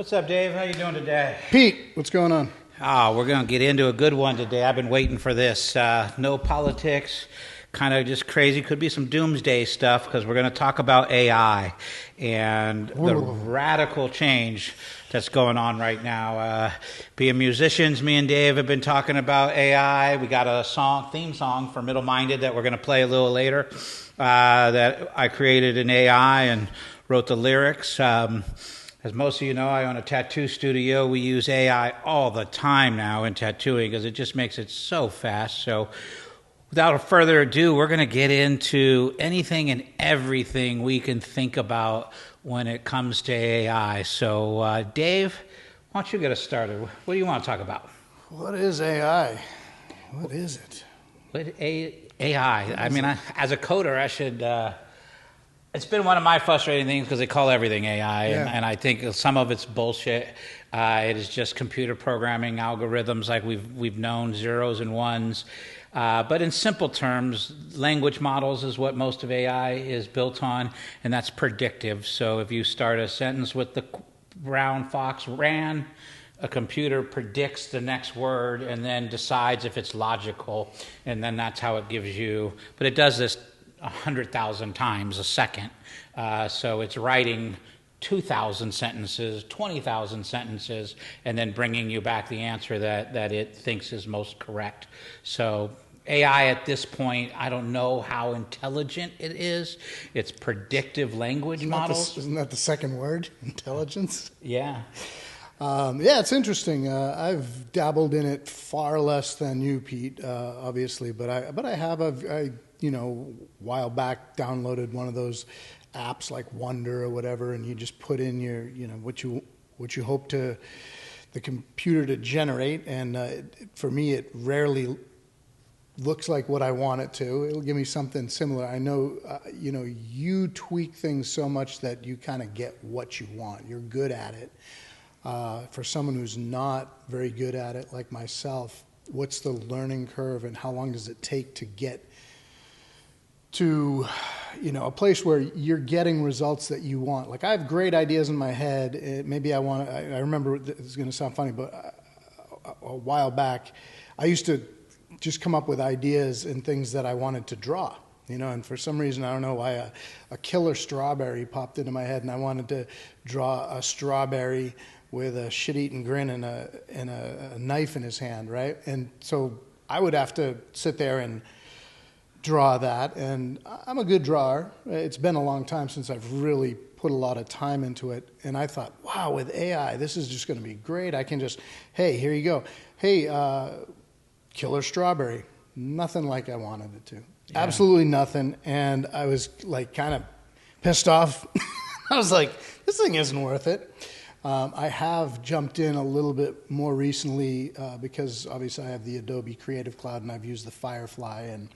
What's up, Dave? How you doing today? Pete, what's going on? We're going to get into a good one today. I've been waiting for this. No politics, kind of just crazy. Could be some doomsday stuff because we're going to talk about AI and the radical change that's going on right now. Being musicians, me and Dave have been talking about AI. We got a theme song for Middle Minded that we're going to play a little later that I created in AI and wrote the lyrics. As most of you know, I own a tattoo studio. We use AI all the time now in tattooing because it just makes it so fast. So without further ado, we're going to get into anything and everything we can think about when it comes to AI. So Dave, why don't you get us started? What do you want to talk about? What is AI? What is it? AI. I mean, as a coder, I should... It's been one of my frustrating things because they call everything AI, and I think some of it's bullshit. It is just computer programming algorithms like we've known, zeros and ones. But in simple terms, language models is what most of AI is built on, and that's predictive. So if you start a sentence with the brown fox ran, a computer predicts the next word and then decides if it's logical, and then that's how it gives you. But it does this 100,000 times a second. So it's writing 2,000 sentences, 20,000 sentences, and then bringing you back the answer that it thinks is most correct. So AI at this point, I don't know how intelligent it is. It's predictive language models. Isn't that the second word, intelligence? Yeah. It's interesting. I've dabbled in it far less than you, Pete, obviously, but I have a while back downloaded one of those apps like Wonder or whatever, and you just put in your, what you hope to the computer to generate, and for me, it rarely looks like what I want it to. It'll give me something similar. I know, you tweak things so much that you kind of get what you want. You're good at it. For someone who's not very good at it, like myself, what's the learning curve, and how long does it take to get to a place where you're getting results that you want? Like, I have great ideas in my head. I remember, this is going to sound funny, but a while back I used to just come up with ideas and things that I wanted to draw, and for some reason, I don't know why, a killer strawberry popped into my head, and I wanted to draw a strawberry with a shit-eating grin and a knife in his hand, right? And so I would have to sit there and draw that, and I'm a good drawer. It's been a long time since I've really put a lot of time into it, and I thought, wow, with AI, this is just going to be great. I can just, hey, here you go. Hey, killer strawberry. Nothing like I wanted it to. Yeah. Absolutely nothing, and I was like kind of pissed off. I was like, this thing isn't worth it. I have jumped in a little bit more recently because obviously I have the Adobe Creative Cloud, and I've used the Firefly, and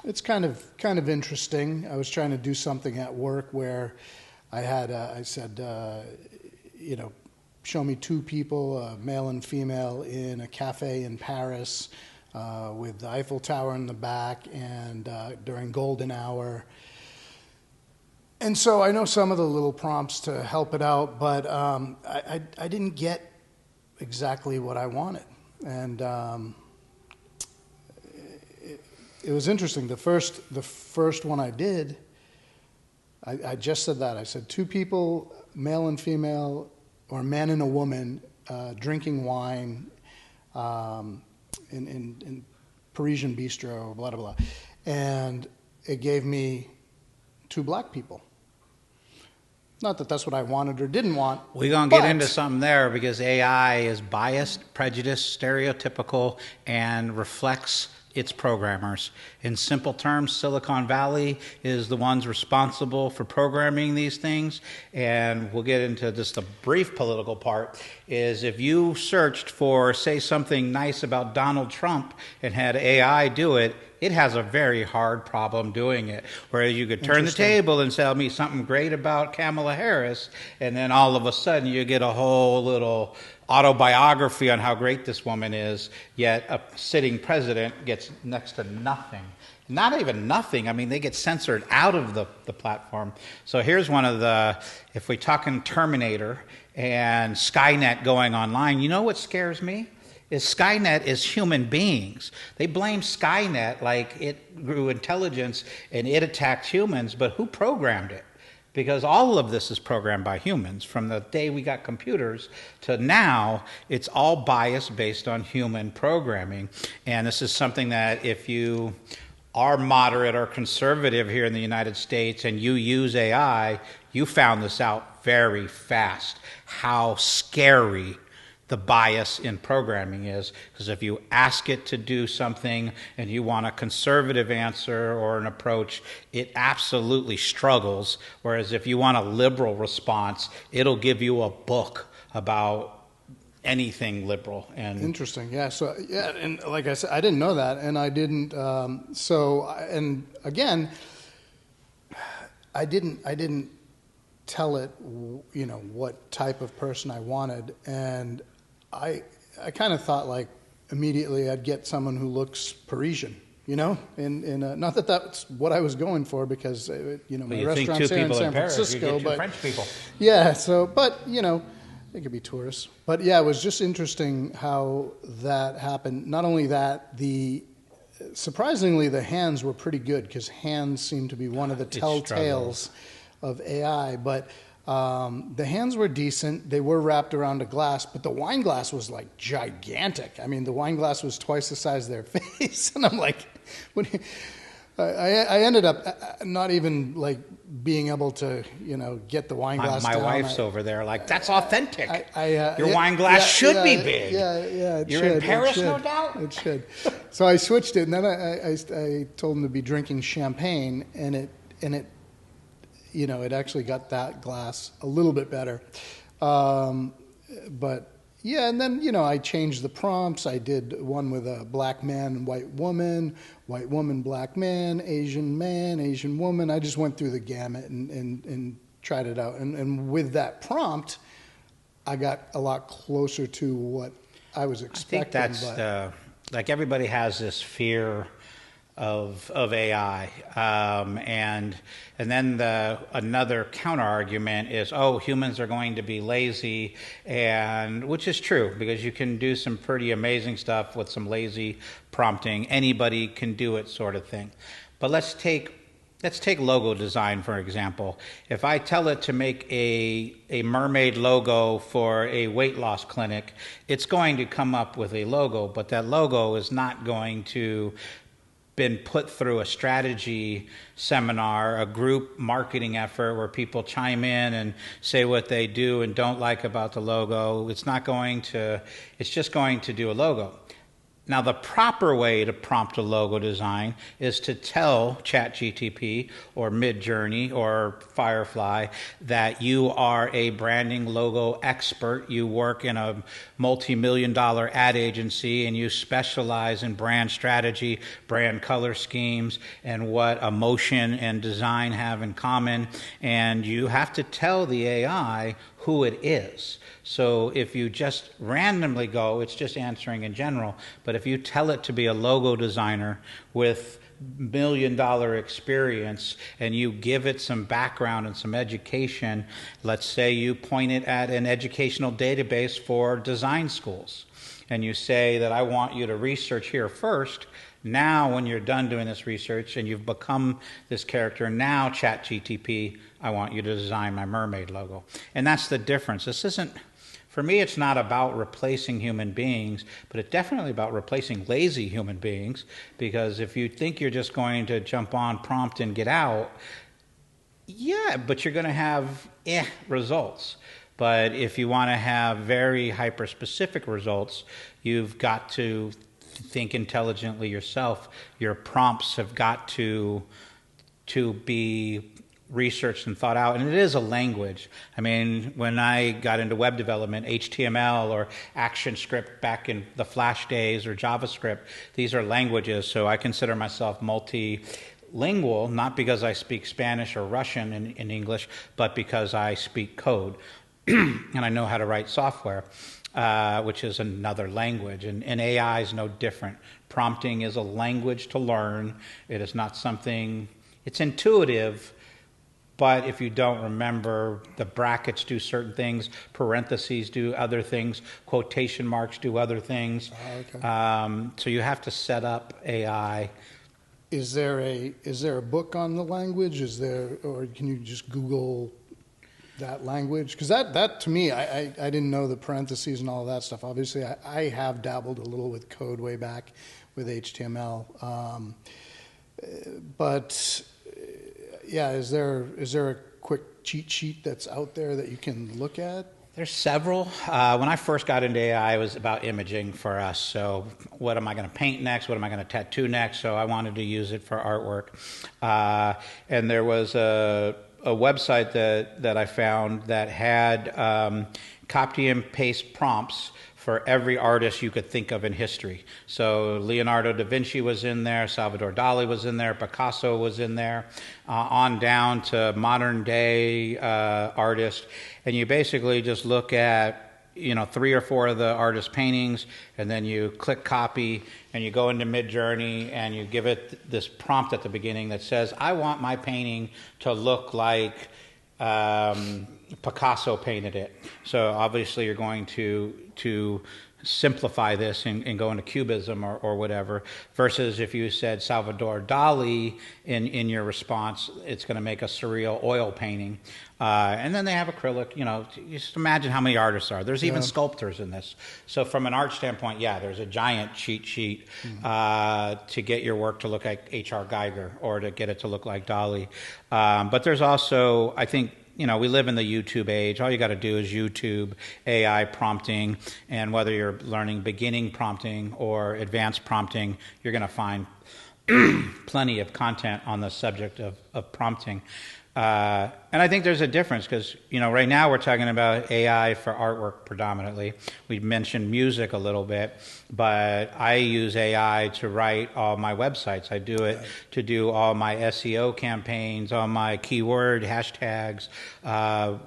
it's kind of interesting. I was trying to do something at work where I said, show me two people, male and female, in a cafe in Paris with the Eiffel Tower in the back, and during golden hour. And so I know some of the little prompts to help it out, but I didn't get exactly what I wanted. And it was interesting. The first one I did, I just said that. I said two people, male and female, or a man and a woman, drinking wine in Parisian bistro, blah, blah, blah. And it gave me two black people. Not that that's what I wanted or didn't want. We're going to get into something there because AI is biased, prejudiced, stereotypical, and reflects its programmers. In simple terms, Silicon Valley is the ones responsible for programming these things, and we'll get into just the brief political part, is if you searched for, say, something nice about Donald Trump and had AI do it, it has a very hard problem doing it. Whereas you could turn the table and tell me something great about Kamala Harris, and then all of a sudden you get a whole little autobiography on how great this woman is, yet a sitting president gets next to nothing. Not even nothing. I mean, they get censored out of the platform. So here's one of the, if we're talking Terminator, and Skynet going online. You know what scares me? Is Skynet is human beings. They blame Skynet like it grew intelligence and it attacked humans, but who programmed it? Because all of this is programmed by humans. From the day we got computers to now, it's all biased based on human programming. And this is something that if you are moderate or conservative here in the United States and you use AI, you found this out very fast, how scary the bias in programming is. Because if you ask it to do something and you want a conservative answer or an approach, it absolutely struggles. Whereas if you want a liberal response, it'll give you a book about anything liberal. And interesting. Yeah. So yeah, and like I said, I didn't know that, and I didn't. And again, I didn't tell it, you know, what type of person I wanted, and I kind of thought like immediately I'd get someone who looks Parisian, you know, not that that's what I was going for, because you know, my restaurant's here in San Francisco, but French people. Yeah. So, but you know, they could be tourists. But yeah, it was just interesting how that happened. Not only that, surprisingly the hands were pretty good, because hands seem to be one of the telltales of AI, but. The hands were decent. They were wrapped around a glass, but the wine glass was like gigantic. I mean, the wine glass was twice the size of their face. And I'm like, I ended up not even like being able to, you know, get the wine glass down. My wife's over there like, that's authentic. Your wine glass should be big. Yeah, You're in Paris, no doubt? It should. So I switched it, and then I told him to be drinking champagne, and it you know, it actually got that glass a little bit better. But yeah, and then, you know, I changed the prompts. I did one with a black man and white woman, black man, Asian woman. I just went through the gamut and tried it out. And with that prompt, I got a lot closer to what I was expecting. I think that's like everybody has this fear of AI, and then another counter argument is, oh, humans are going to be lazy, and which is true, because you can do some pretty amazing stuff with some lazy prompting. Anybody can do it, sort of thing. But let's take logo design, for example. If I tell it to make a mermaid logo for a weight loss clinic, it's going to come up with a logo, but that logo is not going to been put through a strategy seminar, a group marketing effort where people chime in and say what they do and don't like about the logo. It's just going to do a logo. Now, the proper way to prompt a logo design is to tell ChatGTP or Midjourney or Firefly that you are a branding logo expert. You work in a multi-million-dollar ad agency and you specialize in brand strategy, brand color schemes, and what emotion and design have in common. And you have to tell the AI who it is. So if you just randomly go, it's just answering in general. But if you tell it to be a logo designer with $1 million experience and you give it some background and some education, let's say you point it at an educational database for design schools, and you say that I want you to research here first. Now, when you're done doing this research and you've become this character, now ChatGTP, I want you to design my mermaid logo. And that's the difference. This isn't, for me, it's not about replacing human beings, but it's definitely about replacing lazy human beings, because if you think you're just going to jump on, prompt, and get out, yeah, but you're going to have results. But if you want to have very hyper-specific results, you've got to think intelligently yourself. Your prompts have got to be researched and thought out, and it is a language. I mean, when I got into web development, HTML or ActionScript back in the Flash days, or JavaScript, these are languages, so I consider myself multilingual, not because I speak Spanish or Russian in English, but because I speak code, and I know how to write software. Which is another language, and AI is no different. Prompting is a language to learn. It is not something, it's intuitive, but if you don't remember, the brackets do certain things, parentheses do other things, quotation marks do other things. Okay. So you have to set up AI. Is there a book on the language? Or can you just Google that language? Because that to me, I didn't know the parentheses and all of that stuff. Obviously, I have dabbled a little with code way back with HTML, but yeah, is there a quick cheat sheet that's out there that you can look at? There's several. When I first got into AI, it was about imaging for us. So what am I going to paint next? What am I going to tattoo next? So I wanted to use it for artwork. And there was a website that I found that had copy and paste prompts for every artist you could think of in history. So Leonardo da Vinci was in there, Salvador Dali was in there, Picasso was in there, on down to modern day artists. And you basically just look at 3 or 4 of the artist's paintings, and then you click copy, and you go into Midjourney, and you give it this prompt at the beginning that says, I want my painting to look like Picasso painted it. So obviously you're going to simplify this and go into cubism or whatever, versus if you said Salvador Dali in your response, it's going to make a surreal oil painting. And then they have acrylic. You just imagine how many artists are. There's even sculptors in this. So from an art standpoint, yeah, there's a giant cheat sheet to get your work to look like H.R. Geiger or to get it to look like Dali. But there's also, I think, we live in the YouTube age. All you got to do is YouTube AI prompting, and whether you're learning beginning prompting or advanced prompting, you're going to find plenty of content on the subject of prompting. And I think there's a difference because, right now we're talking about AI for artwork predominantly. We mentioned music a little bit, but I use AI to write all my websites. I do it to do all my SEO campaigns, all my keyword hashtags,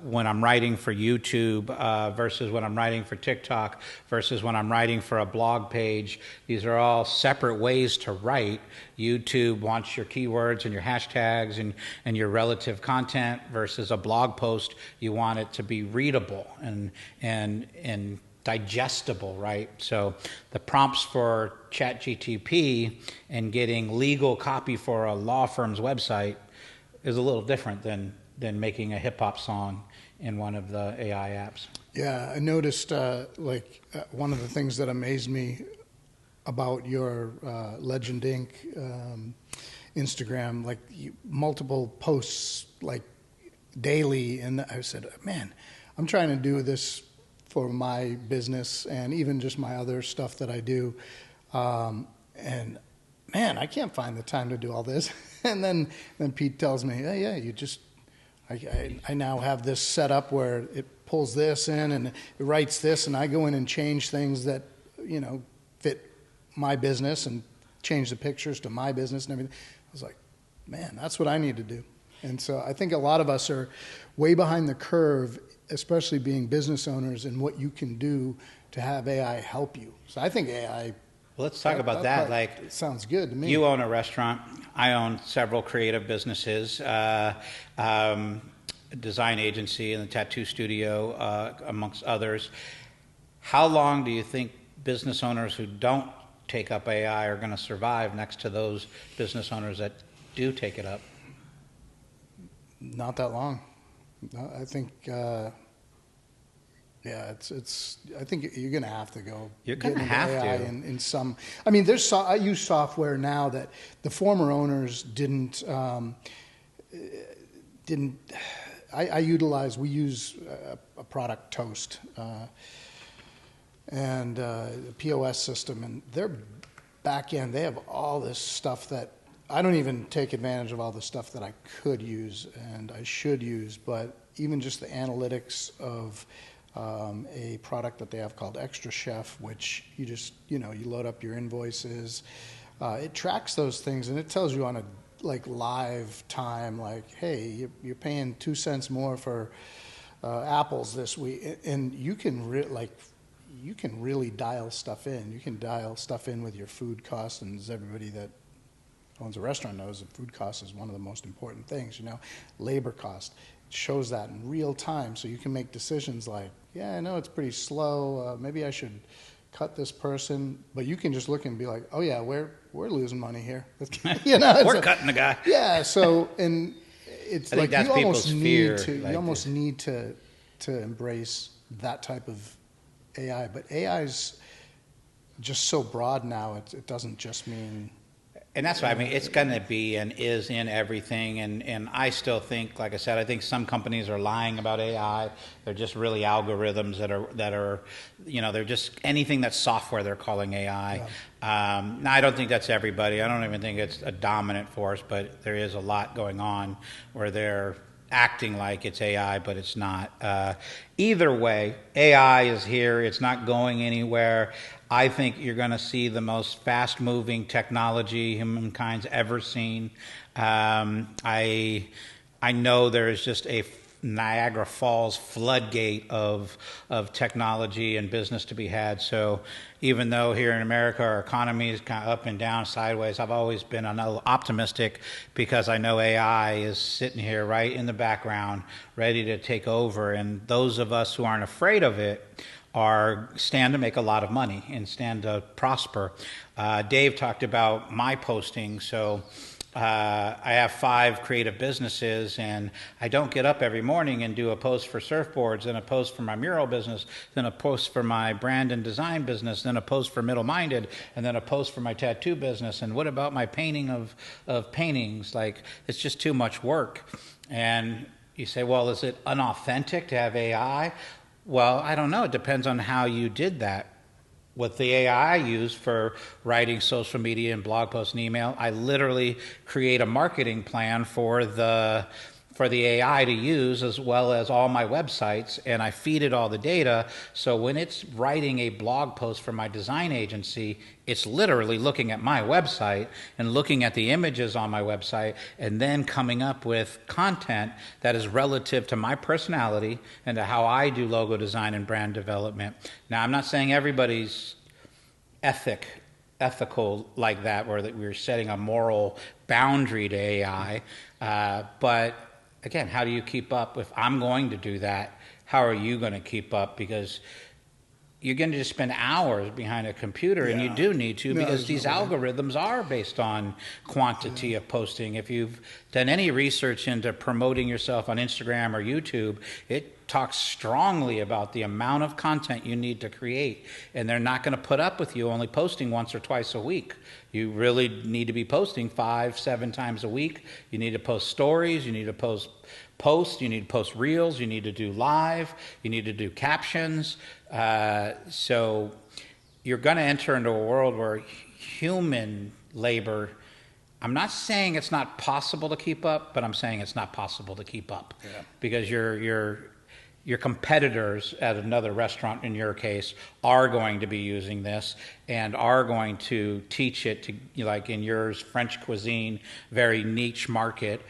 when I'm writing for YouTube versus when I'm writing for TikTok versus when I'm writing for a blog page. These are all separate ways to write. YouTube wants your keywords and your hashtags and your relative content, versus a blog post, you want it to be readable and digestible, right? So the prompts for ChatGTP and getting legal copy for a law firm's website is a little different than making a hip hop song in one of the AI apps. Yeah, I noticed one of the things that amazed me about your Legend Inc. Instagram, multiple posts daily, and I said, man, I'm trying to do this for my business and even just my other stuff that I do, and man, I can't find the time to do all this. And then Pete tells me, yeah, I now have this set up where it pulls this in and it writes this, and I go in and change things that fit my business and change the pictures to my business and everything. I was like, man, that's what I need to do. And so I think a lot of us are way behind the curve, especially being business owners, in what you can do to have AI help you. So I think AI... Well, let's talk about that. It sounds good to me. You own a restaurant. I own several creative businesses, a design agency and a tattoo studio, amongst others. How long do you think business owners who don't take up AI are going to survive next to those business owners that do take it up? Not that long. No, I think, it's. I think you're going to have to go. You're going to have AI to. In some. I mean, I use software now that the former owners didn't. I utilize. We use a product, Toast, and a POS system, and their back end. They have all this stuff that I don't even take advantage of all the stuff that I could use and I should use, but even just the analytics of a product that they have called Extra Chef, which you just, you load up your invoices. It tracks those things and it tells you on a live time, hey, you're paying 2 cents more for apples this week. And you can really dial stuff in. You can dial stuff in with your food costs, and as everybody that owns a restaurant knows that food cost is one of the most important things. Labor cost. It shows that in real time, so you can make decisions like, yeah, I know it's pretty slow. Maybe I should cut this person, but you can just look and be like, oh yeah, we're losing money here. We're cutting the guy. Yeah. So, and it's like you almost need to embrace that type of AI, but AI's just so broad now. It doesn't just mean. And that's why, it's going to be and is in everything. And I still think, like I said, I think some companies are lying about AI. They're just really algorithms that are they're just anything that's software they're calling AI. Yeah. Now, I don't think that's everybody. I don't even think it's a dominant force, but there is a lot going on where they're acting like it's AI, but it's not. Either way, AI is here. It's not going anywhere. I think you're going to see the most fast-moving technology humankind's ever seen. I know there is just a Niagara Falls floodgate of technology and business to be had. So even though here in America our economy is kind of up and down, sideways, I've always been optimistic because I know AI is sitting here right in the background, ready to take over. And those of us who aren't afraid of it stand to make a lot of money and stand to prosper. Dave talked about my posting. So I have 5 creative businesses, and I don't get up every morning and do a post for surfboards, then a post for my mural business, then a post for my brand and design business, then a post for Middle Minded, and then a post for my tattoo business. And what about my painting of paintings? Like, it's just too much work. And you say, well, is it unauthentic to have AI? Well, I don't know. It depends on how you did that. With the AI I use for writing social media and blog posts and email, I literally create a marketing plan for the AI to use, as well as all my websites, and I feed it all the data. So when it's writing a blog post for my design agency, it's literally looking at my website and looking at the images on my website and then coming up with content that is relative to my personality and to how I do logo design and brand development. Now, I'm not saying everybody's ethical like that, where that we're setting a moral boundary to AI, but again, how do you keep up? If I'm going to do that, how are you going to keep up? Because you're going to just spend hours behind a computer, and you do need to, because these algorithms are based on quantity of posting. If you've done any research into promoting yourself on Instagram or YouTube, it talks strongly about the amount of content you need to create, and they're not going to put up with you only posting once or twice a week. You really need to be posting 5-7 times a week. You need to post stories. You need to post posts. You need to post reels. You need to do live. You need to do captions. So you're going to enter into a world where human labor, I'm not saying it's not possible to keep up, but I'm saying it's not possible to keep up. Because your competitors at another restaurant, in your case, are going to be using this and are going to teach it to, like in yours, French cuisine, very niche market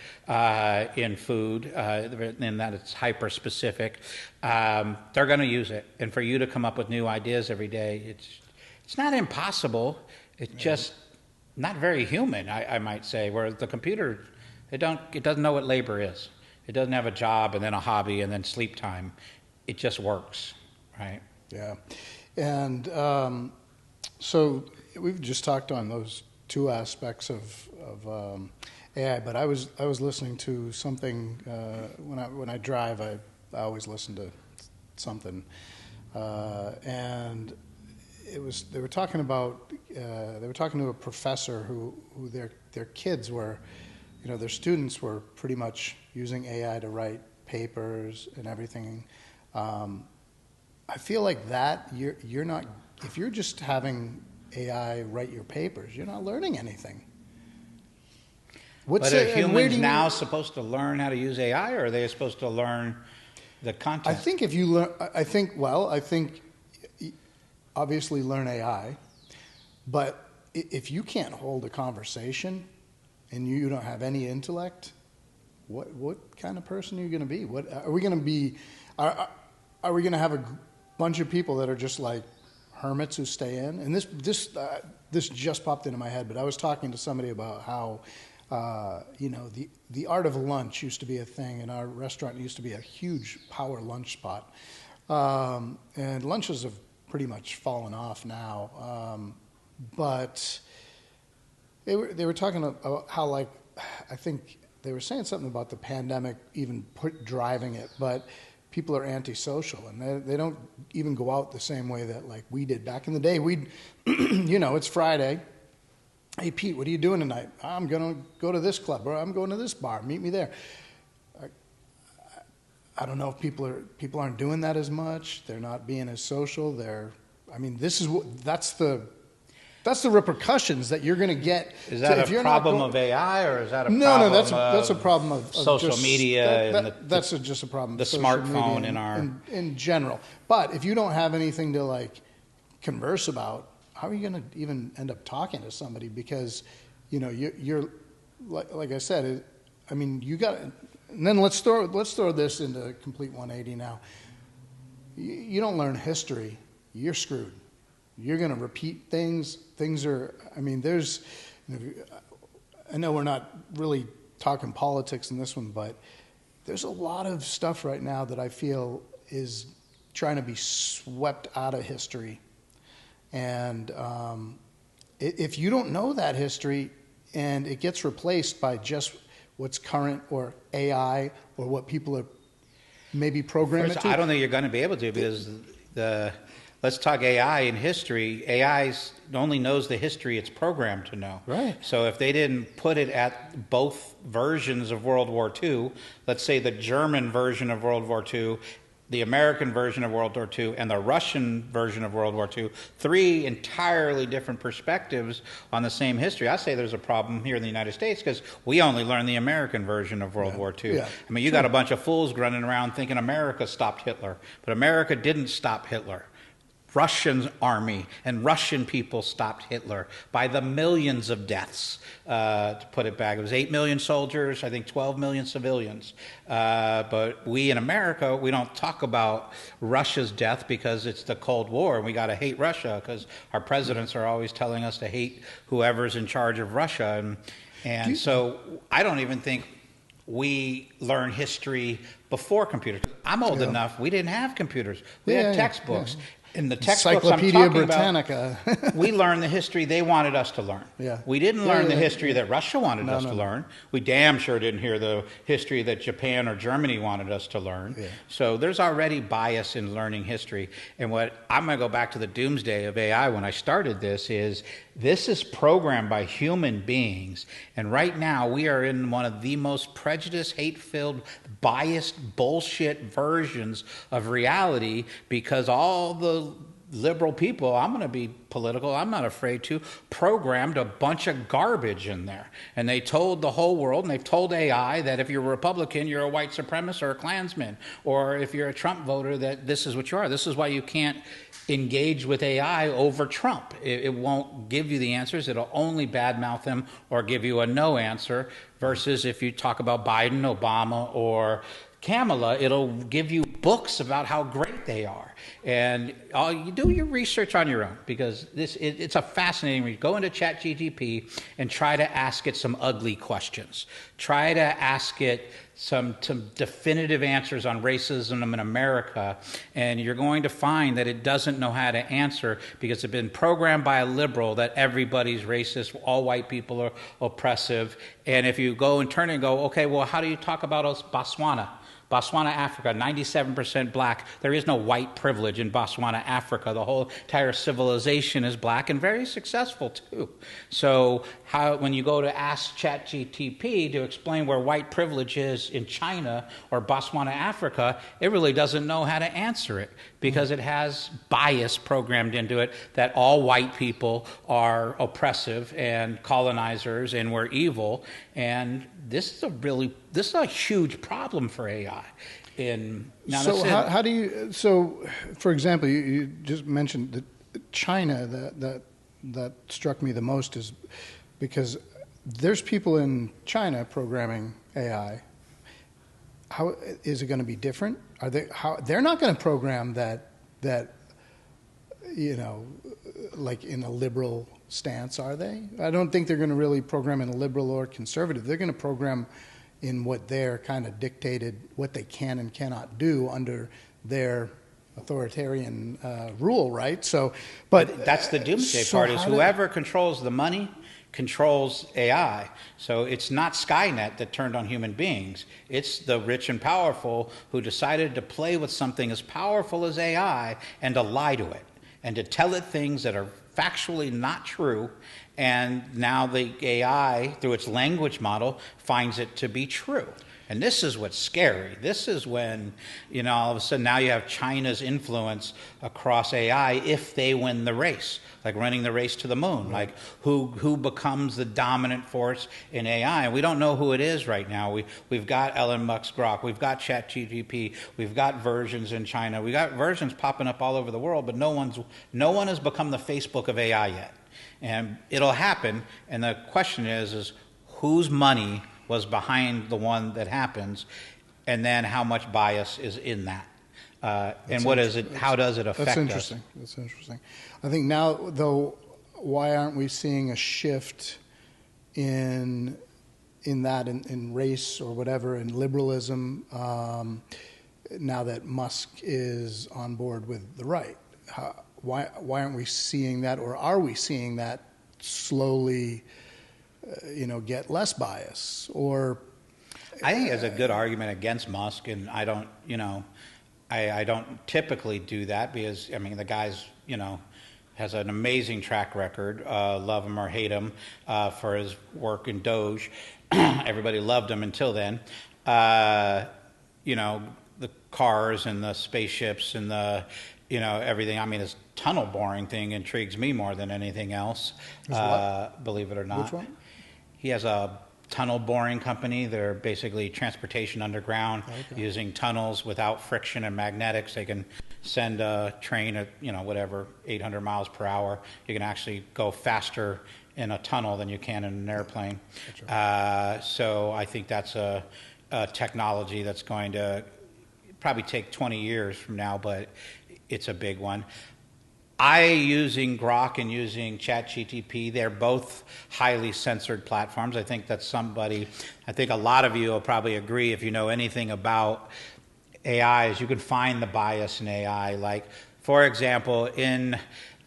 in food, in that it's hyper specific. They're going to use it, and for you to come up with new ideas every day, it's not impossible. It's just not very human, I might say. Where the computer, it doesn't know what labor is. It doesn't have a job and then a hobby and then sleep time. It just works, right? Yeah. And so we've just talked on those 2 aspects of AI, but I was listening to something when I drive. I always listen to something, and they were talking to a professor who their kids were, their students were pretty much using AI to write papers and everything. I feel like that you're not, if you're just having AI write your papers, you're not learning anything. But are humans now supposed to learn how to use AI, or are they supposed to learn the content? I think if you learn, I think obviously learn AI, but if you can't hold a conversation and you don't have any intellect, what kind of person are you going to be? What are we going to be? Are we going to have a bunch of people that are just like hermits who stay in. And this just popped into my head, but I was talking to somebody about how the art of lunch used to be a thing, and our restaurant used to be a huge power lunch spot. And lunches have pretty much fallen off now. But they were talking about how, like, I think they were saying something about the pandemic even driving it, but people are antisocial, and they don't even go out the same way that, like, we did back in the day. We'd, it's Friday. Hey, Pete, what are you doing tonight? I'm going to go to this club, or I'm going to this bar. Meet me there. I don't know if people aren't doing that as much. They're not being as social. That's the repercussions that you're going to get. Is that a problem of AI, or is that a problem No, that's a problem of social just, media? That's just a problem. The smartphone in general. But if you don't have anything to, like, converse about, how are you going to even end up talking to somebody? Because, you're like I said. You got. And then let's throw this into a complete 180 now. You don't learn history, you're screwed. You're going to repeat things. Things are, there's, I know we're not really talking politics in this one, but there's a lot of stuff right now that I feel is trying to be swept out of history. And if you don't know that history and it gets replaced by just what's current or AI or what people are maybe programmed to. I don't think you're going to be able to, because let's talk AI in history. AI only knows the history it's programmed to know. Right. So if they didn't put it at both versions of World War II, let's say the German version of World War II, the American version of World War II, and the Russian version of World War II, three entirely different perspectives on the same history. I say there's a problem here in the United States because we only learn the American version of World War II. Yeah. You got a bunch of fools running around thinking America stopped Hitler, but America didn't stop Hitler. Russian army and Russian people stopped Hitler by the millions of deaths, to put it back. It was 8 million soldiers, I think 12 million civilians. But we in America, we don't talk about Russia's death because it's the Cold War, and we got to hate Russia because our presidents are always telling us to hate whoever's in charge of Russia. And so I don't even think we learn history before computers. I'm old enough, we didn't have computers. We had textbooks. Yeah. In the textbooks Encyclopedia I'm talking Britannica. about, we learned the history they wanted us to learn. Yeah. We didn't learn the history that Russia wanted us to learn. We damn sure didn't hear the history that Japan or Germany wanted us to learn. Yeah. So there's already bias in learning history. And what I'm going to go back to the doomsday of AI when I started this is programmed by human beings. And right now we are in one of the most prejudiced, hate-filled, biased, bullshit versions of reality because all the liberal people, I'm going to be political, I'm not afraid to, programmed a bunch of garbage in there. And they told the whole world, and they've told AI that if you're a Republican, you're a white supremacist or a Klansman. Or if you're a Trump voter, that this is what you are. This is why you can't engage with AI over Trump. It won't give you the answers. It'll only badmouth him or give you a no answer. Versus if you talk about Biden, Obama, or Kamala, it'll give you books about how great they are. And you do your research on your own, because it's a fascinating read. Go into ChatGPT and try to ask it some ugly questions. Try to ask it some definitive answers on racism in America, and you're going to find that it doesn't know how to answer because it's been programmed by a liberal that everybody's racist, all white people are oppressive. And if you go and turn and go, okay, well, how do you talk about us, Botswana? Botswana, Africa, 97% black. There is no white privilege in Botswana, Africa. The whole entire civilization is black and very successful too. So when you go to ask ChatGPT to explain where white privilege is in China or Botswana, Africa, it really doesn't know how to answer it because it has bias programmed into it that all white people are oppressive and colonizers and we're evil. And this is a huge problem for AI. So how do you? So, for example, you just mentioned that China. That struck me the most is because there's people in China programming AI. How is it going to be different? They're not going to program that like in a liberal stance, are they? I don't think they're going to really program in a liberal or conservative. They're going to program in what they're kind of dictated, what they can and cannot do under their authoritarian rule, right? So, but that's the doomsday part, is whoever controls the money controls AI. So it's not Skynet that turned on human beings. It's the rich and powerful who decided to play with something as powerful as AI and to lie to it and to tell it things that are factually not true. And now the AI, through its language model, finds it to be true. And this is what's scary. This is when, all of a sudden now you have China's influence across AI if they win the race, like running the race to the moon, right. Like who becomes the dominant force in AI. And we don't know who it is right now. We've got Elon Musk's Grok, we've got ChatGPT, we've got versions in China, we've got versions popping up all over the world, but no one has become the Facebook of AI yet. And it'll happen, and the question is whose money was behind the one that happens, and then how much bias is in that, and what is it? How does it affect us? That's interesting. I think now, though, why aren't we seeing a shift in race or whatever, in liberalism, now that Musk is on board with the right? Why aren't we seeing that, or are we seeing that slowly? Get less bias, or I think there's a good argument against Musk, and I don't, I don't typically do that because the guy's, has an amazing track record, love him or hate him, for his work in Doge. Everybody loved him until then. The cars and the spaceships and the everything. His tunnel boring thing intrigues me more than anything else. Believe it or not. Which one? He has a tunnel boring company. They're basically transportation underground, using tunnels without friction and magnetics. They can send a train at 800 miles per hour. You can actually go faster in a tunnel than you can in an airplane. Right. So I think that's a technology that's going to probably take 20 years from now, but it's a big one. Using Grok and using ChatGPT, they're both highly censored platforms. I think a lot of you will probably agree, if you know anything about AI, is you can find the bias in AI. Like, for example, in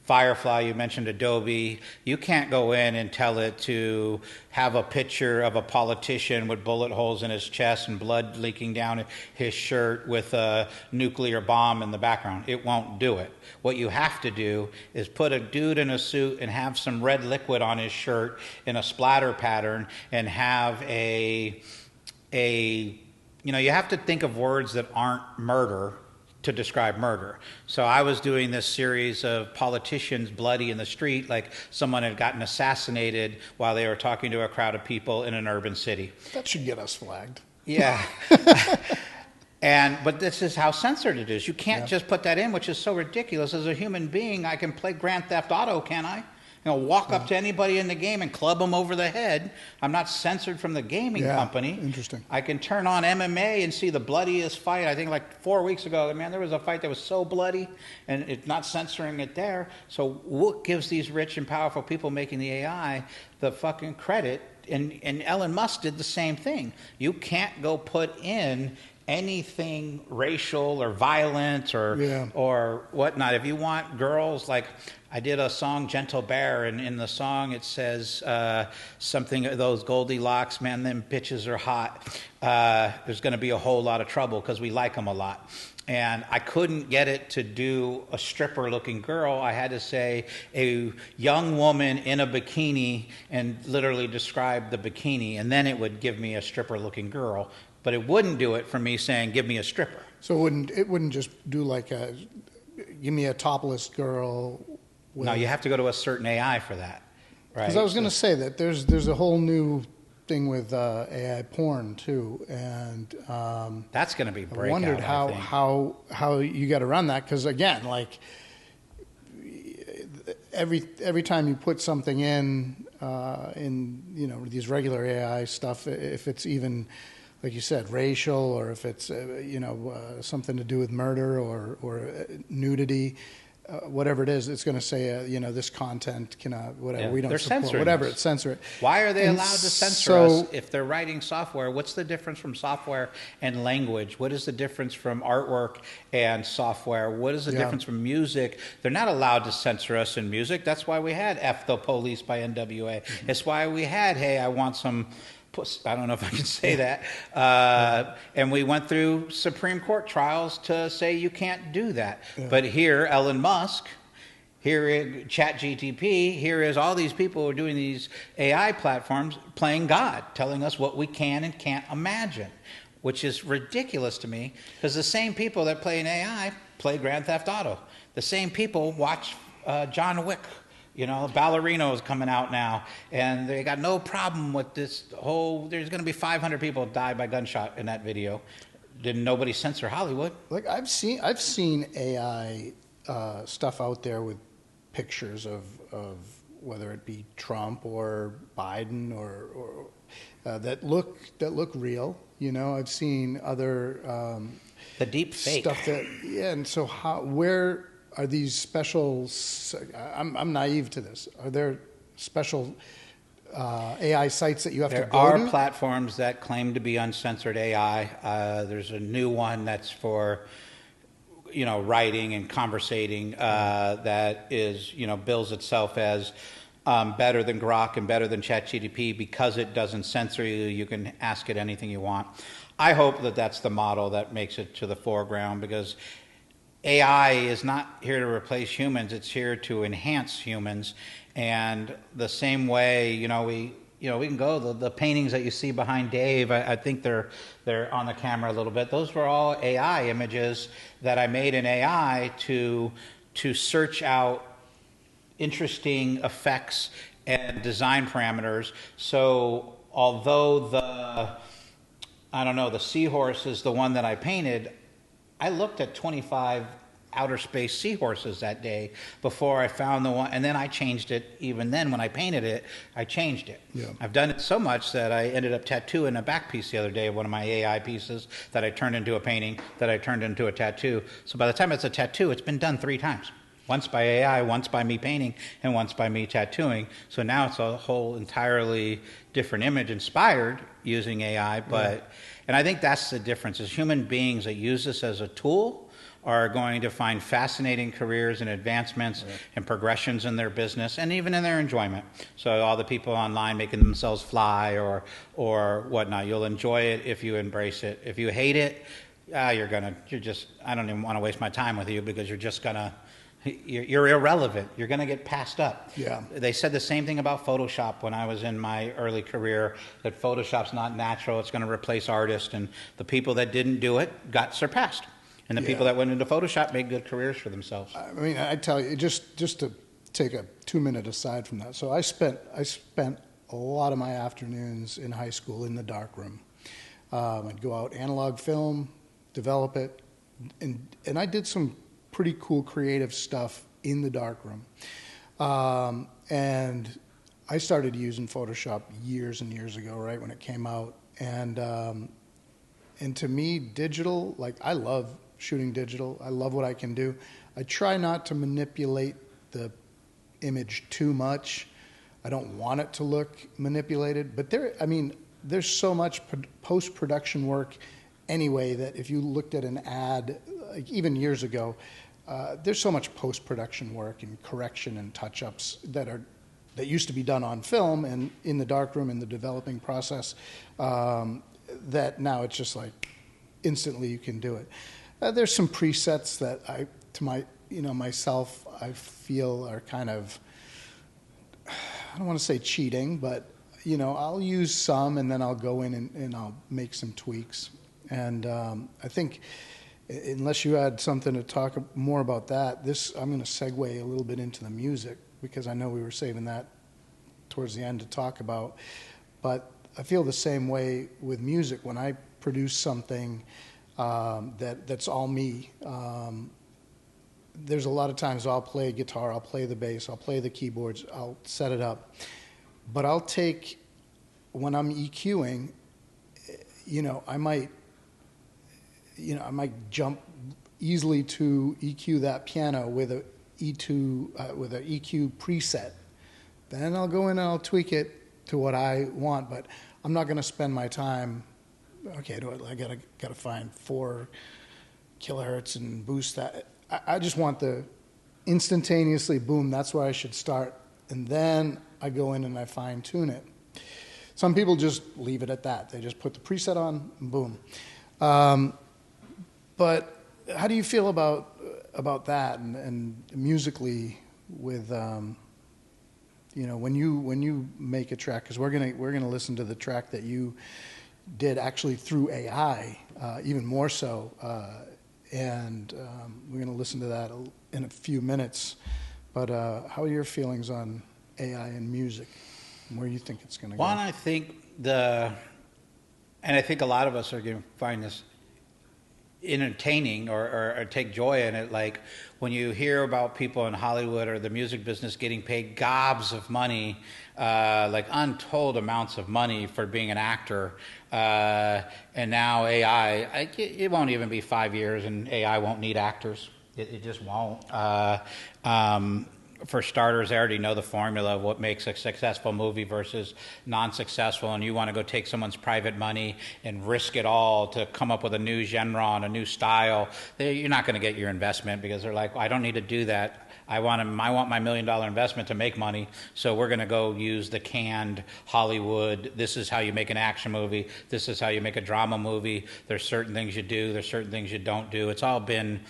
Firefly, you mentioned Adobe. You can't go in and tell it to have a picture of a politician with bullet holes in his chest and blood leaking down his shirt with a nuclear bomb in the background. It won't do it. What you have to do is put a dude in a suit and have some red liquid on his shirt in a splatter pattern and have you have to think of words that aren't murder to describe murder. So I was doing this series of politicians bloody in the street, like someone had gotten assassinated while they were talking to a crowd of people in an urban city. That should get us flagged. Yeah. But this is how censored it is. You can't just put that in, which is so ridiculous. As a human being, I can play Grand Theft Auto, can I? Walk up to anybody in the game and club them over the head. I'm not censored from the gaming company. Interesting. I can turn on MMA and see the bloodiest fight. I think like 4 weeks ago, there was a fight that was so bloody, and it's not censoring it there. So what gives these rich and powerful people making the AI the fucking credit? And Elon Musk did the same thing. You can't go put in anything racial or violent or whatnot. If you want girls, like I did a song, Gentle Bear, and in the song it says something, those Goldilocks, man, them bitches are hot. There's going to be a whole lot of trouble because we like them a lot. And I couldn't get it to do a stripper-looking girl. I had to say a young woman in a bikini and literally describe the bikini, and then it would give me a stripper-looking girl. But it wouldn't do it for me saying, give me a stripper. So it wouldn't just do like give me a topless girl. No, you have to go to a certain AI for that. Right? Because I was going to say that there's a whole new thing with AI porn too, and that's going to be breakout. I wondered how you got around that, because again, like every time you put something in these regular AI stuff, if it's even, like you said, racial, or if it's something to do with murder or nudity, whatever it is, it's going to say, this content cannot, whatever, we don't They're support, censoring whatever, us. censor it. Why are they And allowed to censor so, us if they're writing software? What's the difference from software and language? What is the difference from artwork and software? What is the difference from music? They're not allowed to censor us in music. That's why we had F the Police by NWA. It's why we had, hey, I want some... I don't know if I can say that. And we went through Supreme Court trials to say you can't do that. Yeah. But here, Elon Musk, here is ChatGPT, here is all these people who are doing these AI platforms playing God, telling us what we can and can't imagine, which is ridiculous to me, because the same people that play in AI play Grand Theft Auto. The same people watch John Wick. Ballerino is coming out now, and they got no problem with this whole, there's going to be 500 people die by gunshot in that video. Didn't nobody censor Hollywood? Like I've seen AI stuff out there with pictures of whether it be Trump or Biden or that look real. I've seen other the deep fake stuff and so where are these special? I'm naive to this. Are there special AI sites that you have to go to? There are platforms that claim to be uncensored AI. There's a new one that's for, writing and conversating that is, bills itself as better than Grok and better than ChatGPT because it doesn't censor you. You can ask it anything you want. I hope that that's the model that makes it to the foreground, because AI is not here to replace humans. It's here to enhance humans. And the same way, we can go, the paintings that you see behind Dave, I think they're on the camera a little bit. Those were all AI images that I made in AI to search out interesting effects and design parameters. So although the seahorse is the one that I painted, I looked at 25 outer space seahorses that day before I found the one, and then I changed it. Even then, when I painted it, I changed it. Yeah. I've done it so much that I ended up tattooing a back piece the other day of one of my AI pieces that I turned into a painting, that I turned into a tattoo. So by the time it's a tattoo, it's been done 3 times. Once by AI, once by me painting, and once by me tattooing. So now it's a whole entirely different image inspired using AI. And I think that's the difference, is human beings that use this as a tool are going to find fascinating careers and advancements and progressions in their business and even in their enjoyment. So all the people online making themselves fly or whatnot, you'll enjoy it if you embrace it. If you hate it, I don't even want to waste my time with you, because you're irrelevant. You're going to get passed up. Yeah. They said the same thing about Photoshop when I was in my early career, that Photoshop's not natural. It's going to replace artists. And the people that didn't do it got surpassed. And the people that went into Photoshop made good careers for themselves. I mean, I tell you, just to take a 2-minute aside from that. So I spent a lot of my afternoons in high school in the darkroom. I'd go out, analog film, develop it. And I did some pretty cool creative stuff in the darkroom. And I started using Photoshop years and years ago, right, when it came out. And to me, digital, like, I love shooting digital. I love what I can do. I try not to manipulate the image too much. I don't want it to look manipulated. But there's so much post-production work anyway that if you looked at an ad, like even years ago, there's so much post-production work and correction and touch-ups that used to be done on film and in the darkroom in the developing process, that now it's just like instantly you can do it. There's some presets that myself, I feel are kind of, I don't want to say cheating, but I'll use some and then I'll go in and I'll make some tweaks. And I think, unless you had something to talk more about that, I'm going to segue a little bit into the music, because I know we were saving that towards the end to talk about. But I feel the same way with music. When I produce something that's all me, there's a lot of times I'll play guitar, I'll play the bass, I'll play the keyboards, I'll set it up. But I'll take, when I'm EQing, I might jump easily to EQ that piano with with an EQ preset. Then I'll go in and I'll tweak it to what I want, but I'm not going to spend my time. Okay, I gotta find 4 kilohertz and boost that. I just want the instantaneously boom. That's where I should start, and then I go in and I fine tune it. Some people just leave it at that. They just put the preset on, and boom. But how do you feel about that and musically with when you make a track? Because we're gonna listen to the track that you did actually through AI, even more so, and we're gonna listen to that in a few minutes. But how are your feelings on AI and music, and where you think it's gonna go? One, I think I think a lot of us are going to find this entertaining or take joy in it. Like when you hear about people in Hollywood or the music business getting paid gobs of money, like untold amounts of money for being an actor, and now AI, it won't even be 5 years and AI won't need actors. It just won't. For starters, I already know the formula of what makes a successful movie versus non-successful, and you want to go take someone's private money and risk it all to come up with a new genre and a new style. You're not going to get your investment because they're like, I don't need to do that. I want my $1 million investment to make money, so we're going to go use the canned Hollywood. This is how you make an action movie. This is how you make a drama movie. There's certain things you do. There's certain things you don't do. It's all been...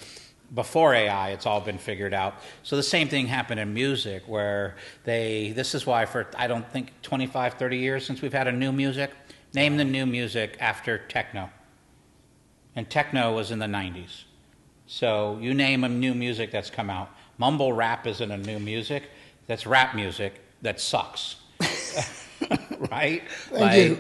Before AI, it's all been figured out. So the same thing happened in music where this is why for, I don't think 25, 30 years since we've had a new music, name the new music after techno. And techno was in the 90s. So you name a new music that's come out. Mumble rap isn't a new music. That's rap music that sucks. Right? Thank you.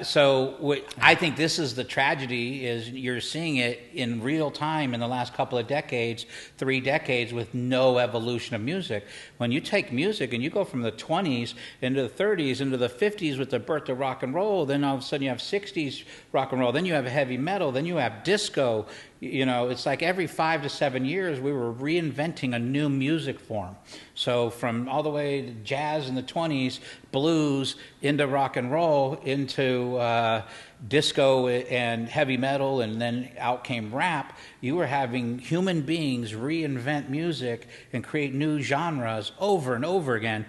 So I think this is the tragedy, is you're seeing it in real time in the last couple of decades, 3 decades, with no evolution of music. When you take music and you go from the 20s into the 30s into the 50s with the birth of rock and roll, then all of a sudden you have 60s rock and roll, then you have heavy metal, then you have disco. It's like every 5 to 7 years we were reinventing a new music form. So from all the way to jazz in the 20s, blues, into rock and roll, into disco and heavy metal, and then out came rap. You were having human beings reinvent music and create new genres over and over again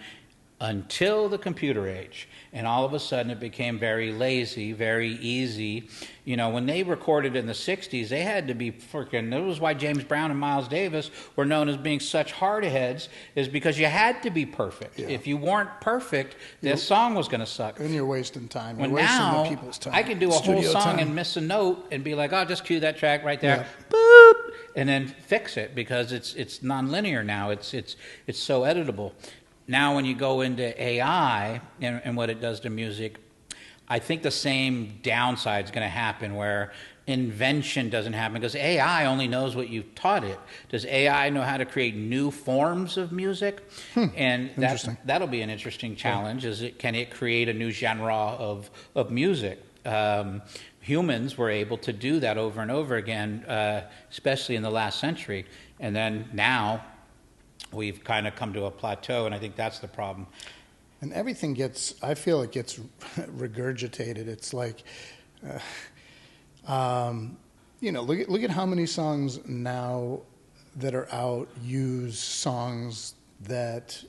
until the computer age. And all of a sudden it became very lazy, very easy. When they recorded in the 60s, they had to be freaking... That was why James Brown and Miles Davis were known as being such hardheads, is because you had to be perfect. Yeah. If you weren't perfect, the song was going to suck. And you're wasting time. You're wasting the people's time. I can do a whole song and miss a note and be like, oh, just cue that track right there. Yeah. Boop! And then fix it, because it's non-linear now. It's so editable. Now, when you go into AI and what it does to music, I think the same downside is going to happen, where invention doesn't happen, because AI only knows what you've taught it. Does AI know how to create new forms of music? And that'll be an interesting challenge. Yeah. Can it create a new genre of music? Humans were able to do that over and over again, especially in the last century. And then now we've kind of come to a plateau, and I think that's the problem. And everything I feel it gets regurgitated. It's like, look at how many songs now that are out use songs that,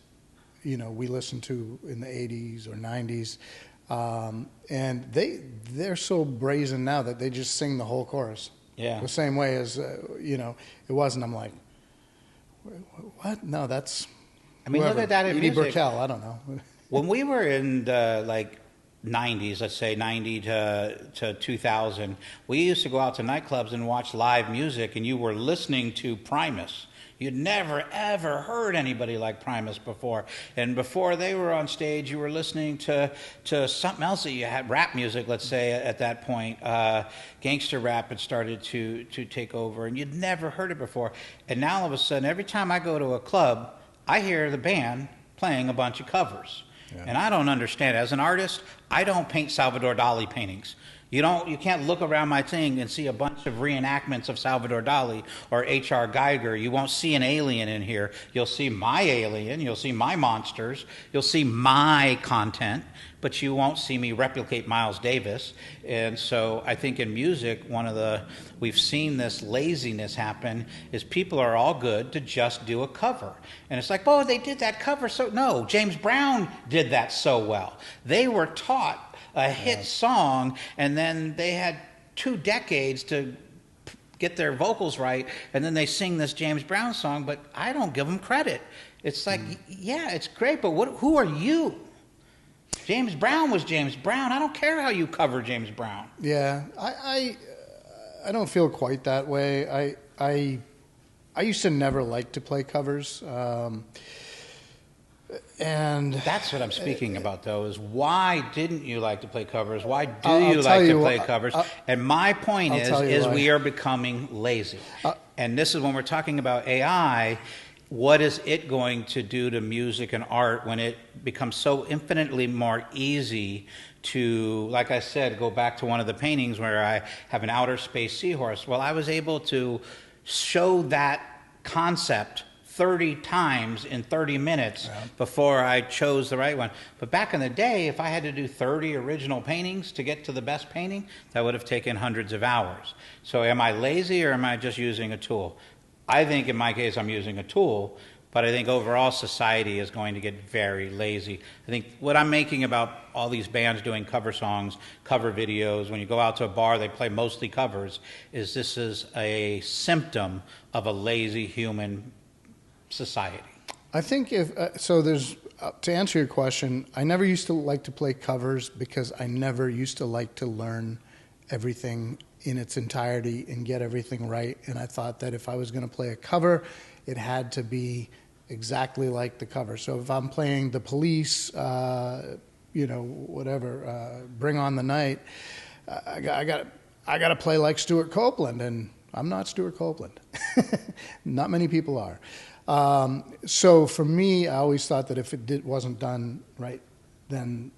we listened to in the 80s or 90s. And they're so brazen now that they just sing the whole chorus. Yeah. The same way as, it was, and I'm like, what? No, that's... look at that in Edie music. Brickell, I don't know. When we were in the 90s, let's say 90 to 2000, we used to go out to nightclubs and watch live music, and you were listening to Primus. You'd never, ever heard anybody like Primus before. And before they were on stage, you were listening to something else that you had, rap music, let's say, at that point. Gangster rap had started to take over, and you'd never heard it before. And now all of a sudden, every time I go to a club, I hear the band playing a bunch of covers. Yeah. And I don't understand. As an artist, I don't paint Salvador Dali paintings. You can't look around my thing and see a bunch of reenactments of Salvador Dali or H.R. Geiger. You won't see an alien in here. You'll see my alien. You'll see my monsters. You'll see my content, but you won't see me replicate Miles Davis. And so I think in music, we've seen this laziness happen is people are all good to just do a cover. And it's like, oh, they did that cover. So no, James Brown did that so well. They were taught a hit song, and then they had 2 decades to get their vocals right, and then they sing this James Brown song, but I don't give them credit. It's like, yeah, it's great, but who are you? James Brown was James Brown. I don't care how you cover James Brown. Yeah, I don't feel quite that way. I used to never like to play covers. And that's what I'm speaking about, though, is why didn't you like to play covers? Why do you like to play covers? And my point is we are becoming lazy. And this is when we're talking about AI, what is it going to do to music and art when it becomes so infinitely more easy to, like I said, go back to one of the paintings where I have an outer space seahorse. Well, I was able to show that concept 30 times in 30 minutes before I chose the right one. But back in the day, if I had to do 30 original paintings to get to the best painting, that would have taken hundreds of hours. So am I lazy or am I just using a tool? I think in my case I'm using a tool, but I think overall society is going to get very lazy. I think what I'm making about all these bands doing cover songs, cover videos, when you go out to a bar, they play mostly covers, this is a symptom of a lazy human society. I think there's to answer your question, I never used to like to play covers because I never used to like to learn everything in its entirety and get everything right. And I thought that if I was going to play a cover, it had to be exactly like the cover. So if I'm playing The Police, whatever, Bring On the Night, I got to play like Stuart Copeland, and I'm not Stuart Copeland. Not many people are. So for me, I always thought that if it wasn't done right, then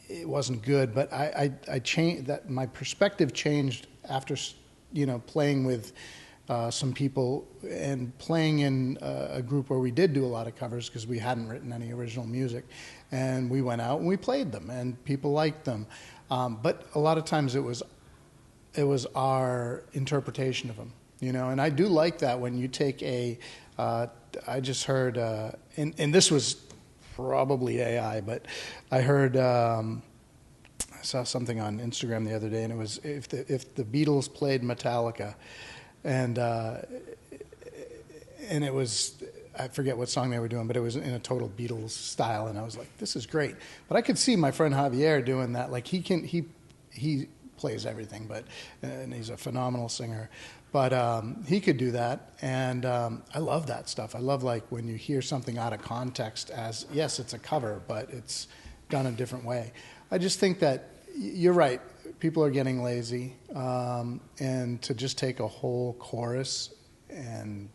it wasn't good. But I changed that. My perspective changed after, playing with some people and playing in a group where we did do a lot of covers because we hadn't written any original music, and we went out and we played them, and people liked them. But a lot of times it was our interpretation of them, And I do like that when you take I just heard, and this was probably AI, but I heard, I saw something on Instagram the other day, and it was if the Beatles played Metallica, and it was, I forget what song they were doing, but it was in a total Beatles style, and I was like, this is great. But I could see my friend Javier doing that. Like he plays everything, and he's a phenomenal singer. But he could do that, and I love that stuff. I love like when you hear something out of context as, yes, it's a cover, but it's done a different way. I just think that you're right. People are getting lazy, and to just take a whole chorus and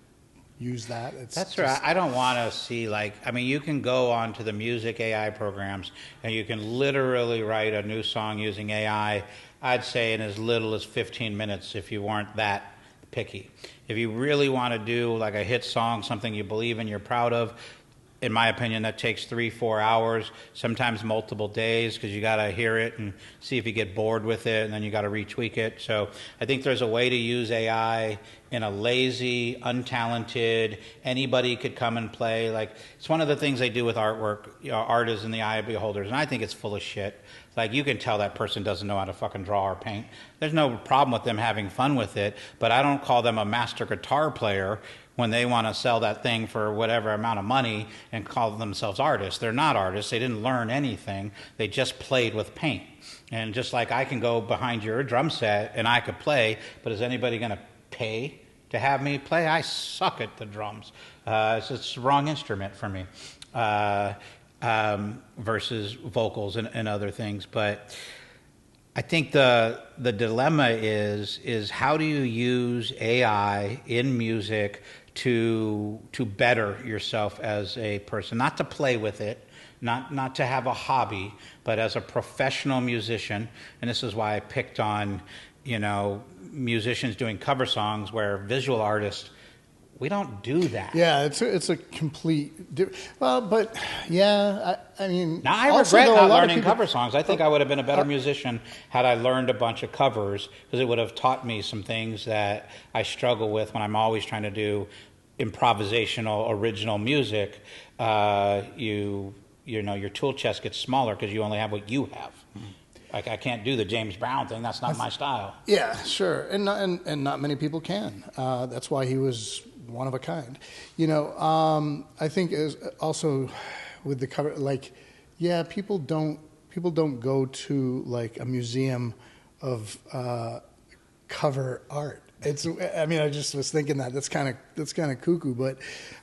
use that. That's right. I don't want to see you can go onto the music AI programs, and you can literally write a new song using AI, I'd say in as little as 15 minutes if you weren't that picky. If you really want to do like a hit song, something you believe in, you're proud of, in my opinion, that takes 3-4 hours, sometimes multiple days, because you got to hear it and see if you get bored with it, and then you got to retweak it. So I think there's a way to use AI in a lazy, untalented, anybody could come and play. Like, it's one of the things they do with artwork. Art is in the eye of beholders, and I think it's full of shit. Like, you can tell that person doesn't know how to fucking draw or paint. There's no problem with them having fun with it, but I don't call them a master guitar player when they want to sell that thing for whatever amount of money and call themselves artists. They're not artists. They didn't learn anything. They just played with paint. And just like I can go behind your drum set and I could play, but is anybody going to pay to have me play? I suck at the drums. It's the wrong instrument for me. Versus vocals and other things. But I think the dilemma is how do you use AI in music to better yourself as a person, not to play with it, not to have a hobby, but as a professional musician. And this is why I picked on, musicians doing cover songs, where visual artists, we don't do that. Yeah, it's a complete. But yeah, I mean. Now I regret not learning cover songs. I think I would have been a better musician had I learned a bunch of covers, because it would have taught me some things that I struggle with when I'm always trying to do improvisational, original music. Your tool chest gets smaller because you only have what you have. Like, I can't do the James Brown thing. That's not my style. Yeah, sure, and not many people can. That's why he was one of a kind. I think is also with the cover, like, yeah, people don't go to like a museum of cover art. I just was thinking that's kind of cuckoo, but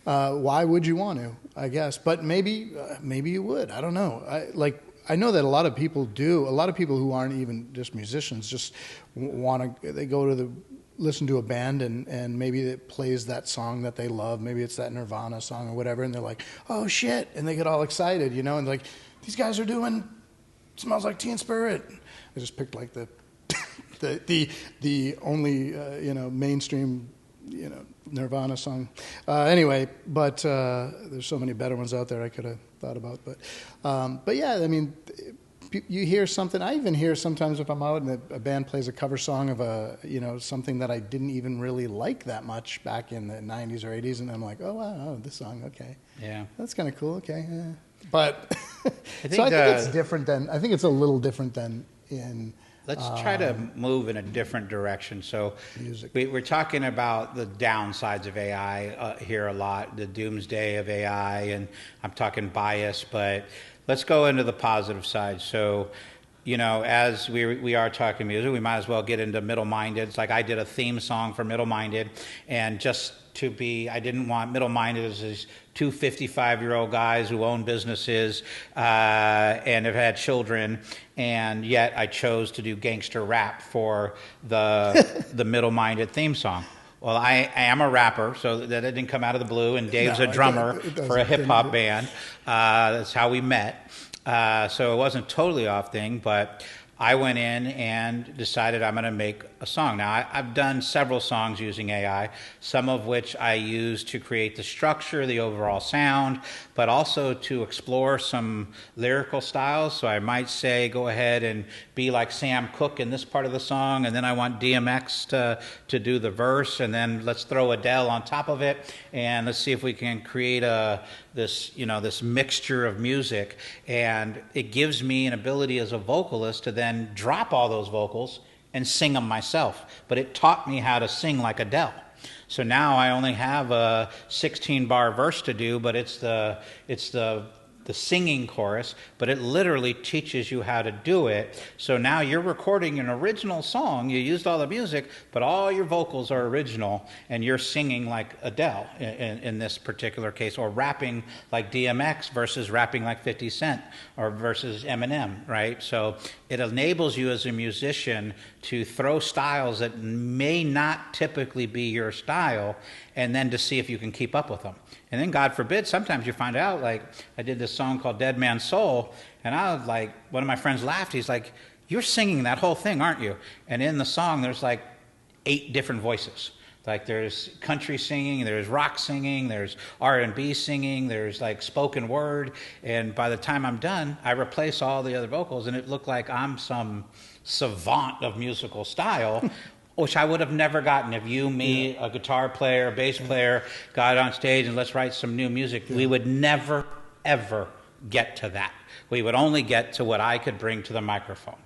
why would you want to? I guess, but maybe you would. I don't know. I know that a lot of people do. A lot of people who aren't even just musicians just they go to listen to a band and maybe it plays that song that they love. Maybe it's that Nirvana song or whatever, and they're like, oh shit, and they get all excited, and like, these guys are doing Smells Like Teen Spirit. I just picked like the only mainstream Nirvana song. Anyway, but there's so many better ones out there I could have thought about. But yeah, I mean, you hear something. I even hear sometimes if I'm out and a band plays a cover song of something that I didn't even really like that much back in the 90s or 80s, and I'm like, oh wow, this song, okay, yeah, that's kind of cool, okay, yeah. But I think it's different than. I think it's a little different than in. Let's try to move in a different direction. So we're talking about the downsides of AI here a lot, the doomsday of AI, and I'm talking bias, but let's go into the positive side. So, as we are talking music, we might as well get into Middle Minded. It's like I did a theme song for Middle Minded, and I didn't want Middle Minded as these two 55-year-old guys who own businesses and have had children, and yet I chose to do gangster rap for the Middle Minded theme song. Well, I am a rapper, so that didn't come out of the blue, and Dave's a drummer for a hip-hop band. That's how we met. So it wasn't totally off thing, but I went in and decided I'm going to make a song. Now, I've done several songs using AI, some of which I use to create the structure, the overall sound, but also to explore some lyrical styles. So I might say, go ahead and be like Sam Cooke in this part of the song, and then I want DMX to do the verse, and then let's throw Adele on top of it, and let's see if we can create this mixture of music. And it gives me an ability as a vocalist to then drop all those vocals and sing them myself. But it taught me how to sing like Adele. So now I only have a 16-bar verse to do, but it's the singing chorus, but it literally teaches you how to do it. So now you're recording an original song. You used all the music, but all your vocals are original, and you're singing like Adele in this particular case, or rapping like DMX versus rapping like 50 Cent or versus Eminem, right? So it enables you as a musician to throw styles that may not typically be your style, and then to see if you can keep up with them. And then, God forbid, sometimes you find out, like, I did this song called Dead Man's Soul, and I was like, one of my friends laughed. He's like, you're singing that whole thing, aren't you? And in the song, there's like 8 different voices. Like, there's country singing, there's rock singing, there's R&B singing, there's like spoken word. And by the time I'm done, I replace all the other vocals, and it looked like I'm some savant of musical style, which I would have never gotten if me, a guitar player, a bass player, got on stage and let's write some new music. We would never, ever get to that. We would only get to what I could bring to the microphone.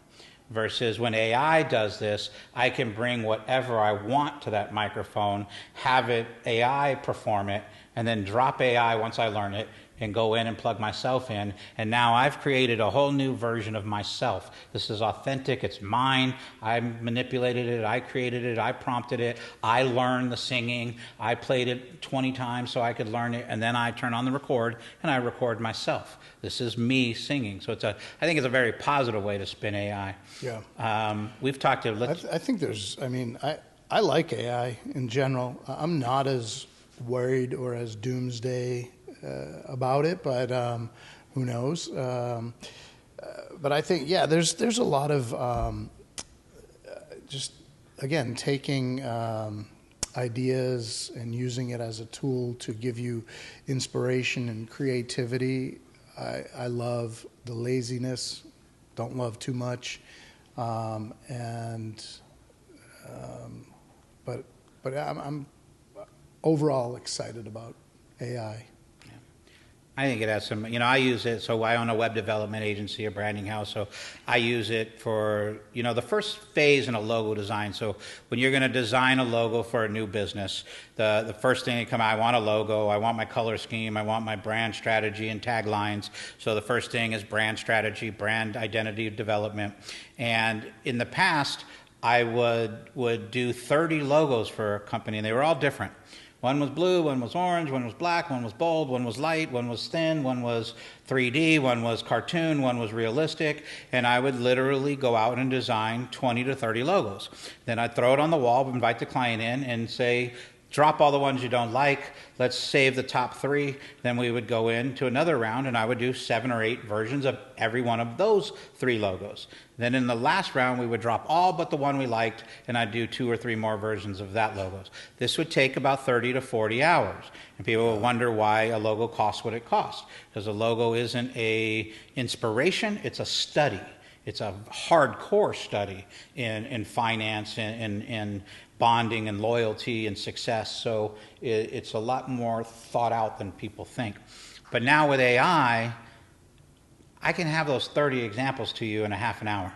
Versus when AI does this, I can bring whatever I want to that microphone, have it AI perform it, and then drop AI once I learn it, and go in and plug myself in, and now I've created a whole new version of myself. This is authentic, it's mine, I manipulated it, I created it, I prompted it, I learned the singing, I played it 20 times so I could learn it, and then I turn on the record, and I record myself. This is me singing. So I think it's a very positive way to spin AI. Yeah. We've talked to... I think I like AI in general. I'm not as worried or as doomsday about it, but who knows? But I think, yeah, there's a lot of just, again, taking ideas and using it as a tool to give you inspiration and creativity. I love the laziness, don't love too much, but I'm overall excited about AI. I think it has some, I use it, so I own a web development agency, a branding house, so I use it for, the first phase in a logo design. So when you're going to design a logo for a new business, the first thing that come out, I want a logo, I want my color scheme, I want my brand strategy and taglines. So the first thing is brand strategy, brand identity development. And in the past, I would do 30 logos for a company, and they were all different. One was blue, one was orange, one was black, one was bold, one was light, one was thin, one was 3D, one was cartoon, one was realistic, and I would literally go out and design 20 to 30 logos. Then I'd throw it on the wall, invite the client in, and say, drop all the ones you don't like, let's save the top 3. Then we would go into another round, and I would do 7 or 8 versions of every one of those 3 logos. Then in the last round, we would drop all but the one we liked, and I'd do 2 or 3 more versions of that logos. This would take about 30 to 40 hours. And people will wonder why a logo costs what it costs. Because a logo isn't an inspiration, it's a study. It's a hardcore study in finance and in bonding and loyalty and success. So it's a lot more thought out than people think. But now with AI, I can have those 30 examples to you in a half an hour,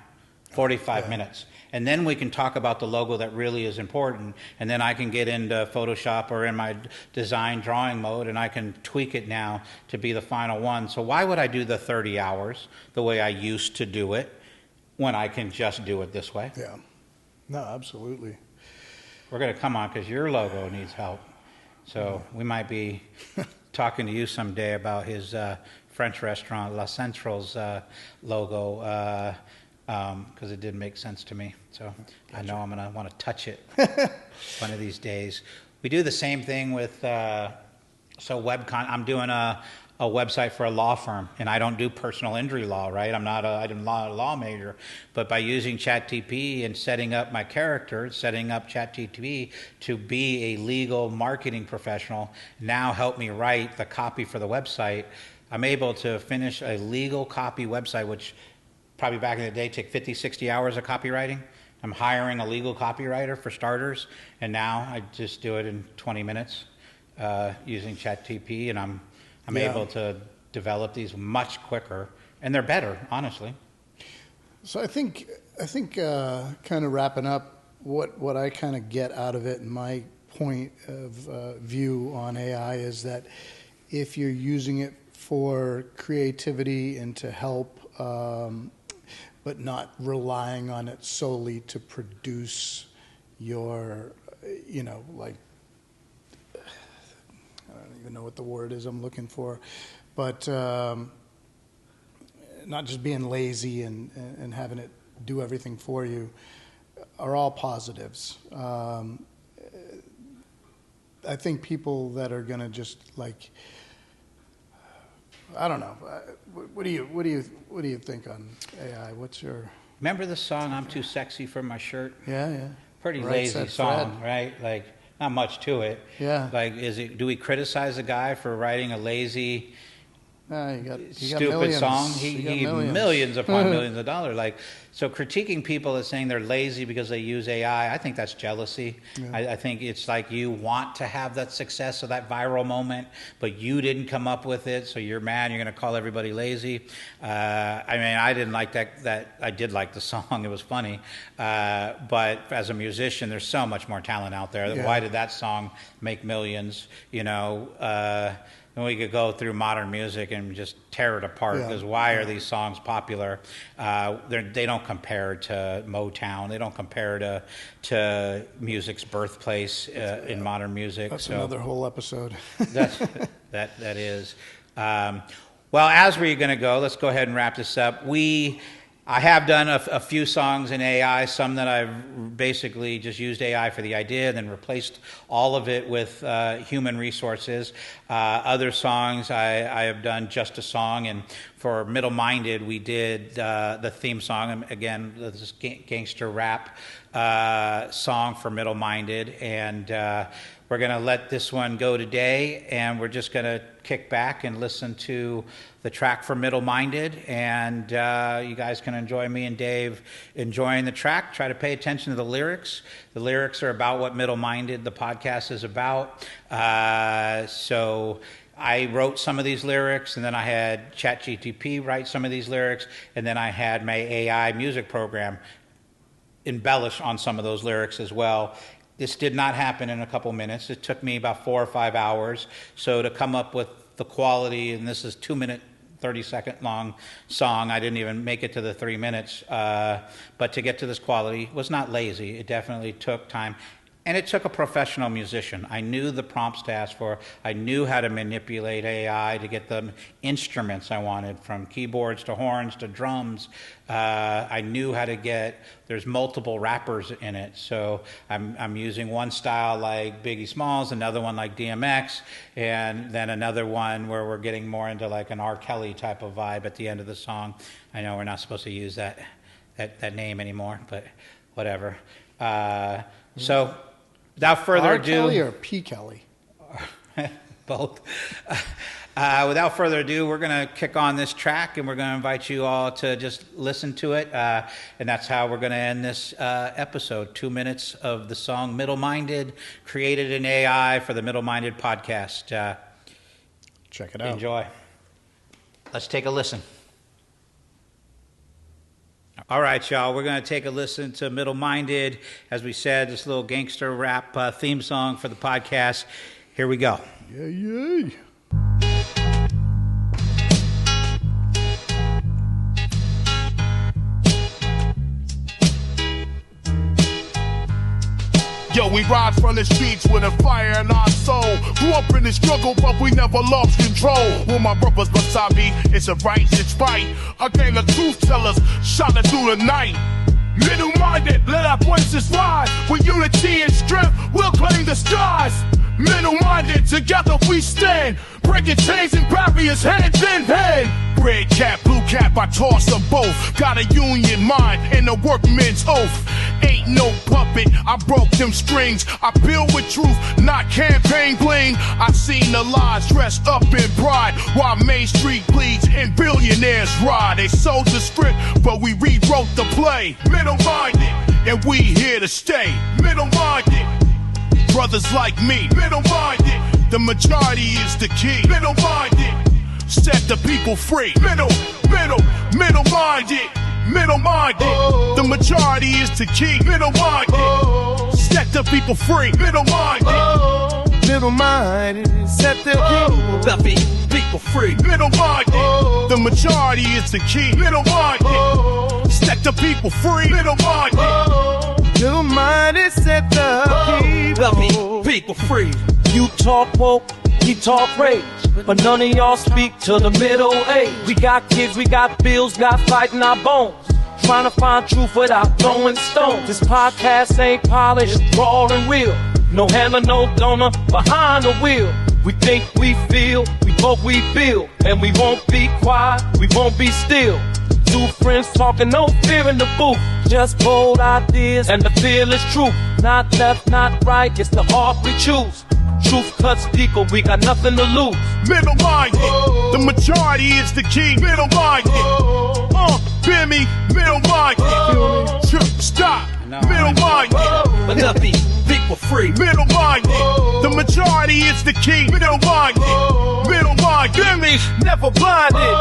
45 minutes. And then we can talk about the logo that really is important. And then I can get into Photoshop or in my design drawing mode, and I can tweak it now to be the final one. So why would I do the 30 hours the way I used to do it when I can just do it this way? Yeah. No, absolutely. We're going to come on because your logo needs help. So we might be talking to you someday about his French restaurant, La Central's logo, because it didn't make sense to me. So gotcha. I know I'm going to want to touch it one of these days. We do the same thing with, I'm doing a website for a law firm, and I don't do personal injury law, right? I'm not a law major, but by using ChatGPT and setting up my character, setting up ChatGPT to be a legal marketing professional, now help me write the copy for the website. I'm able to finish a legal copy website, which probably back in the day took 50, 60 hours of copywriting. I'm hiring a legal copywriter for starters, and now I just do it in 20 minutes using ChatGPT, and I'm able to develop these much quicker, and they're better, honestly. So I think kind of wrapping up what I kind of get out of it, and my point of view on AI is that if you're using it for creativity and to help, but not relying on it solely to produce your, like, I don't even know what the word is I'm looking for, but not just being lazy and having it do everything for you are all positives. I think people that are going to just like, I don't know. What do you think on AI? What's your? Remember the song "I'm Too Sexy for My Shirt"? Yeah. Pretty lazy song, right? Like, not much to it. Yeah. Like, do we criticize a guy for writing a lazy, stupid song? He millions upon millions of dollars. Like, so critiquing people as saying they're lazy because they use AI, I think that's jealousy. Yeah. I think it's like you want to have that success of that viral moment, but you didn't come up with it, so you're mad. You're going to call everybody lazy. I didn't like that. I did like the song. It was funny. But as a musician, there's so much more talent out there. Yeah. Why did that song make millions? And we could go through modern music and just tear it apart, because why are these songs popular? They don't compare to Motown. They don't compare to music's birthplace in modern music. That's another whole episode. that is. Well, as we're going to go, let's go ahead and wrap this up. We I have done a few songs in AI, some that I've basically just used AI for the idea, then replaced all of it with human resources. Other songs I have done just a song, and for Middle Minded, we did the theme song, again, this gangster rap song for Middle Minded, and we're going to let this one go today, and we're just going to kick back and listen to the track for Middle Minded, and you guys can enjoy me and Dave enjoying the track. Try to pay attention to the lyrics. The lyrics are about what Middle Minded, the podcast, is about. So I wrote some of these lyrics, and then I had ChatGPT write some of these lyrics, and then I had my AI music program embellish on some of those lyrics as well. This did not happen in a couple minutes. It took me about 4 or 5 hours. So to come up with the quality, and this is 2-minute, 30-second long song. I didn't even make it to the 3 minutes. But to get to this quality was not lazy. It definitely took time. And it took a professional musician. I knew the prompts to ask for. I knew how to manipulate AI to get the instruments I wanted, from keyboards to horns to drums. I knew how to get, there's multiple rappers in it. So I'm using one style like Biggie Smalls, another one like DMX, and then another one where we're getting more into like an R. Kelly type of vibe at the end of the song. I know we're not supposed to use that name anymore, but whatever. So without further R. ado, Kelly or P. Kelly? both. Without further ado, we're going to kick on this track, and we're going to invite you all to just listen to it. And that's how we're going to end this episode. 2 minutes of the song Middle Minded, created in AI for the Middle Minded podcast. Check it out. Enjoy. Let's take a listen. All right, y'all, we're going to take a listen to Middle Minded. As we said, this little gangster rap theme song for the podcast. Here we go. Yay, yay. Yo, we rise from the streets with a fire in our soul. Grew up in the struggle, but we never lost control. With my brothers beside me, it's a righteous fight. A gang of truth tellers shouting through the night. Middle-minded, let our voices rise. With unity and strength, we'll claim the skies. Middle-minded, together we stand. Breaking chains and barriers hand in hand. Red cap, blue cap, I toss them both. Got a union mind and a workman's oath. Ain't no puppet, I broke them strings. I build with truth, not campaign bling. I seen the lies dressed up in pride, while Main Street bleeds and billionaires ride. They sold the script, but we rewrote the play. Middle-minded, and we here to stay. Middle-minded, brothers like me. Middle-minded, the majority is the key. Middle-minded, set the people free. Middle-minded. Middle-minded, the majority is the key. Middle-minded, set the people free. Middle-minded, Middle-minded, set the people free. Middle-minded, the majority is the key. Middle-minded, set the people free. Middle-minded, Middle-minded, set the people free. You talk woke, he talk rage, but none of y'all speak to the middle age. We got kids, we got bills, got fight in our bones, trying to find truth without throwing stones. This podcast ain't polished, raw and real. No handler, no donor, behind the wheel. We think, we feel, we vote, we build, and we won't be quiet, we won't be still. Two friends talking, no fear in the booth. Just bold ideas and the fearless truth. Not left, not right, it's the heart we choose. Truth cuts deeper, we got nothing to lose. Middle-minded, the majority is the key. Middle-minded, feel me? Middle-minded, stop. Middle-minded, But let the people free. middle-minded, the majority is the key. Middle-minded, feel me? Never blinded,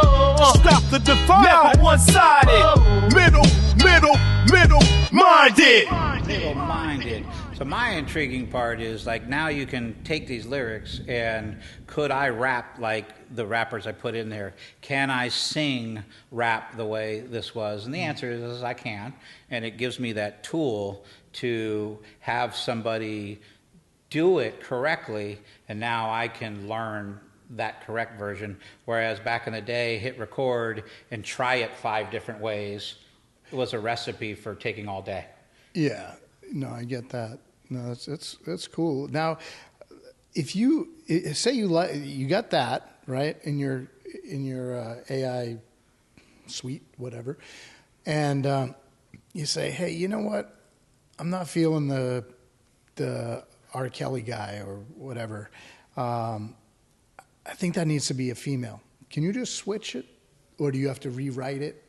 Stop the divide. never one-sided. Middle-minded. Middle-minded. So my intriguing part is, like, now you can take these lyrics and could I rap like the rappers I put in there? Can I sing rap the way this was? And the answer is I can. And it gives me that tool to have somebody do it correctly, and now I can learn that correct version. Whereas back in the day, hit record and try it 5 different ways was a recipe for taking all day. Yeah, no, I get that. No, that's cool. Now, if you say you got that right in your AI suite, whatever, and you say, hey, you know what? I'm not feeling the R. Kelly guy or whatever. I think that needs to be a female. Can you just switch it, or do you have to rewrite it?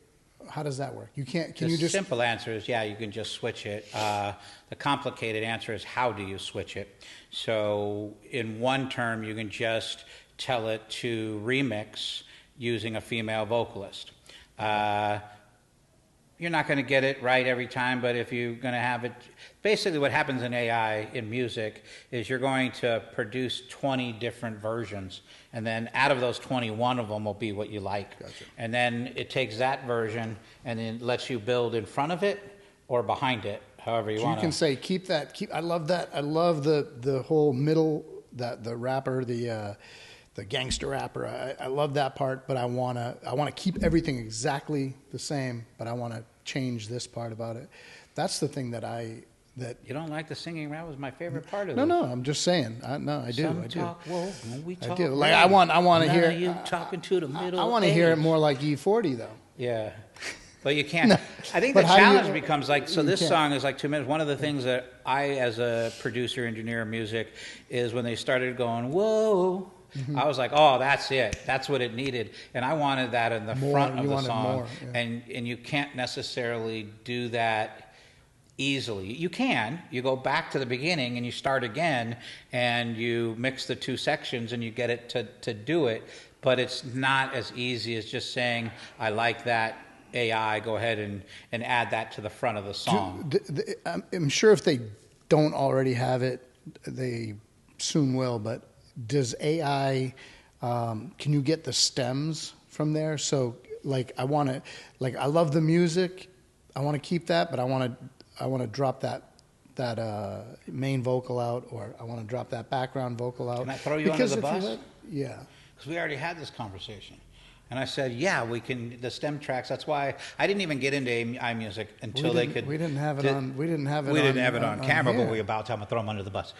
How does that work? You can't. Can you just? The simple answer is yeah, you can just switch it. The complicated answer is how do you switch it? So in one term, you can just tell it to remix using a female vocalist. You're not going to get it right every time, but if you're going to have it, basically what happens in AI in music is you're going to produce 20 different versions, and then out of those 20, one of them will be what you like. Gotcha. And then it takes that version and then lets you build in front of it or behind it, however you want to. You can say keep that. I love that. I love the whole middle, the rapper, the gangster rapper. I love that part, but I wanna keep everything exactly the same, but I want to change this part about it. That's the thing that you don't like the singing rap was my favorite part of it. No, I'm just saying. I do. Some talk woke when we talk. I do. Like I want to hear you talking to the middle. I want to hear it more like E40 though. Yeah. But you can't. No. I think the challenge becomes like, so this song is like 2 minutes. One of the things that I, as a producer, engineer of music, is when they started going, whoa, I was like, oh, that's it. That's what it needed. And I wanted that in the front of the song. More, yeah. And you can't necessarily do that easily. You can. You go back to the beginning and you start again and you mix the two sections and you get it to do it. But it's not as easy as just saying, I like that. AI, go ahead and add that to the front of the song. I'm sure if they don't already have it, they soon will, but does AI, can you get the stems from there? So like I love the music, I want to keep that, but I want to drop that main vocal out, or I want to drop that background vocal out. Can I throw you under the bus? Yeah. Because we already had this conversation. And I said, yeah, we can, the stem tracks, that's why I didn't even get into iMusic until they could. We didn't have it on camera, here. but we about to throw them under the bus.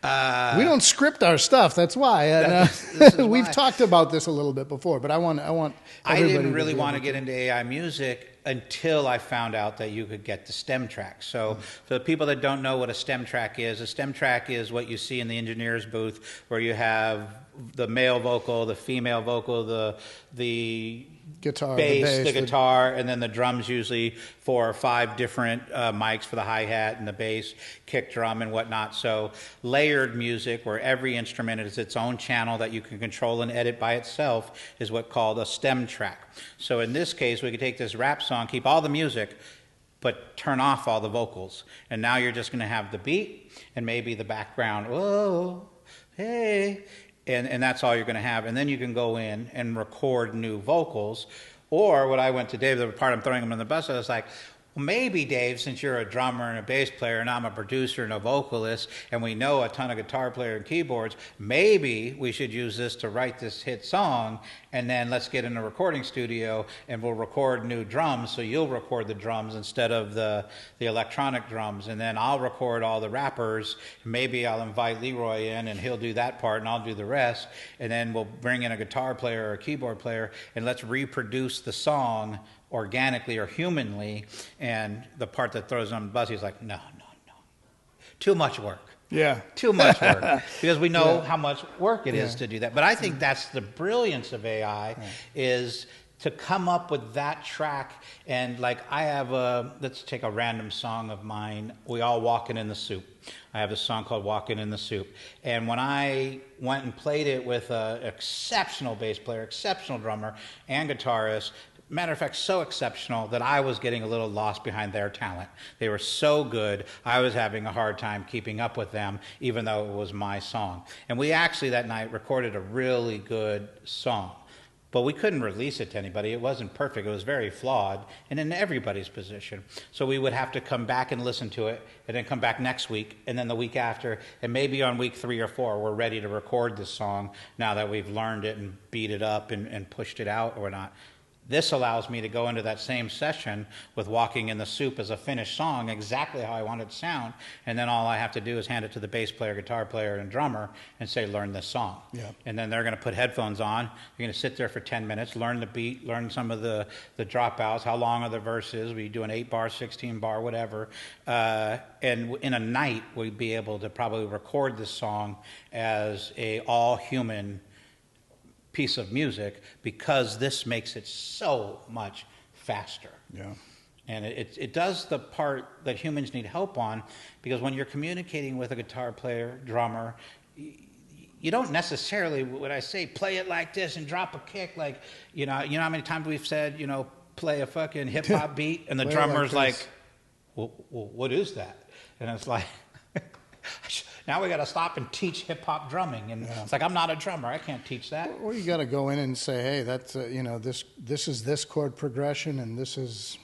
We don't script our stuff, that's why. We've talked about this a little bit before, but I didn't really want to get into AI music until I found out that you could get the stem track. So for the people that don't know what a stem track is what you see in the engineer's booth, where you have the male vocal, the female vocal, the guitar, bass, the guitar, and then the drums, usually 4 or 5 different mics for the hi-hat and the bass, kick drum and whatnot. So layered music, where every instrument is its own channel that you can control and edit by itself, is what's called a stem track. So in this case, we could take this rap song, keep all the music, but turn off all the vocals. And now you're just going to have the beat and maybe the background, whoa, hey, and that's all you're going to have. And then you can go in and record new vocals. Or what I went to Dave, the part I'm throwing him in the bus, I was like, well, maybe, Dave, since you're a drummer and a bass player and I'm a producer and a vocalist and we know a ton of guitar player and keyboards, maybe we should use this to write this hit song, and then let's get in a recording studio and we'll record new drums, so you'll record the drums instead of the electronic drums, and then I'll record all the rappers. Maybe I'll invite Leroy in and he'll do that part and I'll do the rest, and then we'll bring in a guitar player or a keyboard player and let's reproduce the song organically or humanly. And the part that throws on the bus, he's like, no. Too much work. Yeah. Too much work. Because we know how much work it is to do that. But I think that's the brilliance of AI, is to come up with that track. And like I have let's take a random song of mine, We All Walking in the Soup. I have a song called Walking in the Soup. And when I went and played it with an exceptional bass player, exceptional drummer, and guitarist, matter of fact, so exceptional that I was getting a little lost behind their talent. They were so good, I was having a hard time keeping up with them, even though it was my song. And we actually that night recorded a really good song. But we couldn't release it to anybody. It wasn't perfect. It was very flawed and in everybody's position. So we would have to come back and listen to it, and then come back next week, and then the week after, and maybe on week 3 or 4, we're ready to record this song now that we've learned it and beat it up and pushed it out or not. This allows me to go into that same session with Walking in the Soup as a finished song, exactly how I want it to sound, and then all I have to do is hand it to the bass player, guitar player, and drummer and say, learn this song. Yeah. And then they're going to put headphones on. You're going to sit there for 10 minutes, learn the beat, learn some of the dropouts, how long are the verses, we do an 8-bar, 16-bar, whatever. And in a night, we'd be able to probably record this song as a all-human piece of music, because this makes it so much faster. Yeah. And it does the part that humans need help on, because when you're communicating with a guitar player, drummer, you don't necessarily, when I say play it like this and drop a kick, like, you know how many times we've said, play a fucking hip hop beat, and the drummer's like, well, what is that? And it's like, now we got to stop and teach hip-hop drumming. And it's like, I'm not a drummer. I can't teach that. Or you got to go in and say, hey, that's, this is this chord progression, and this is,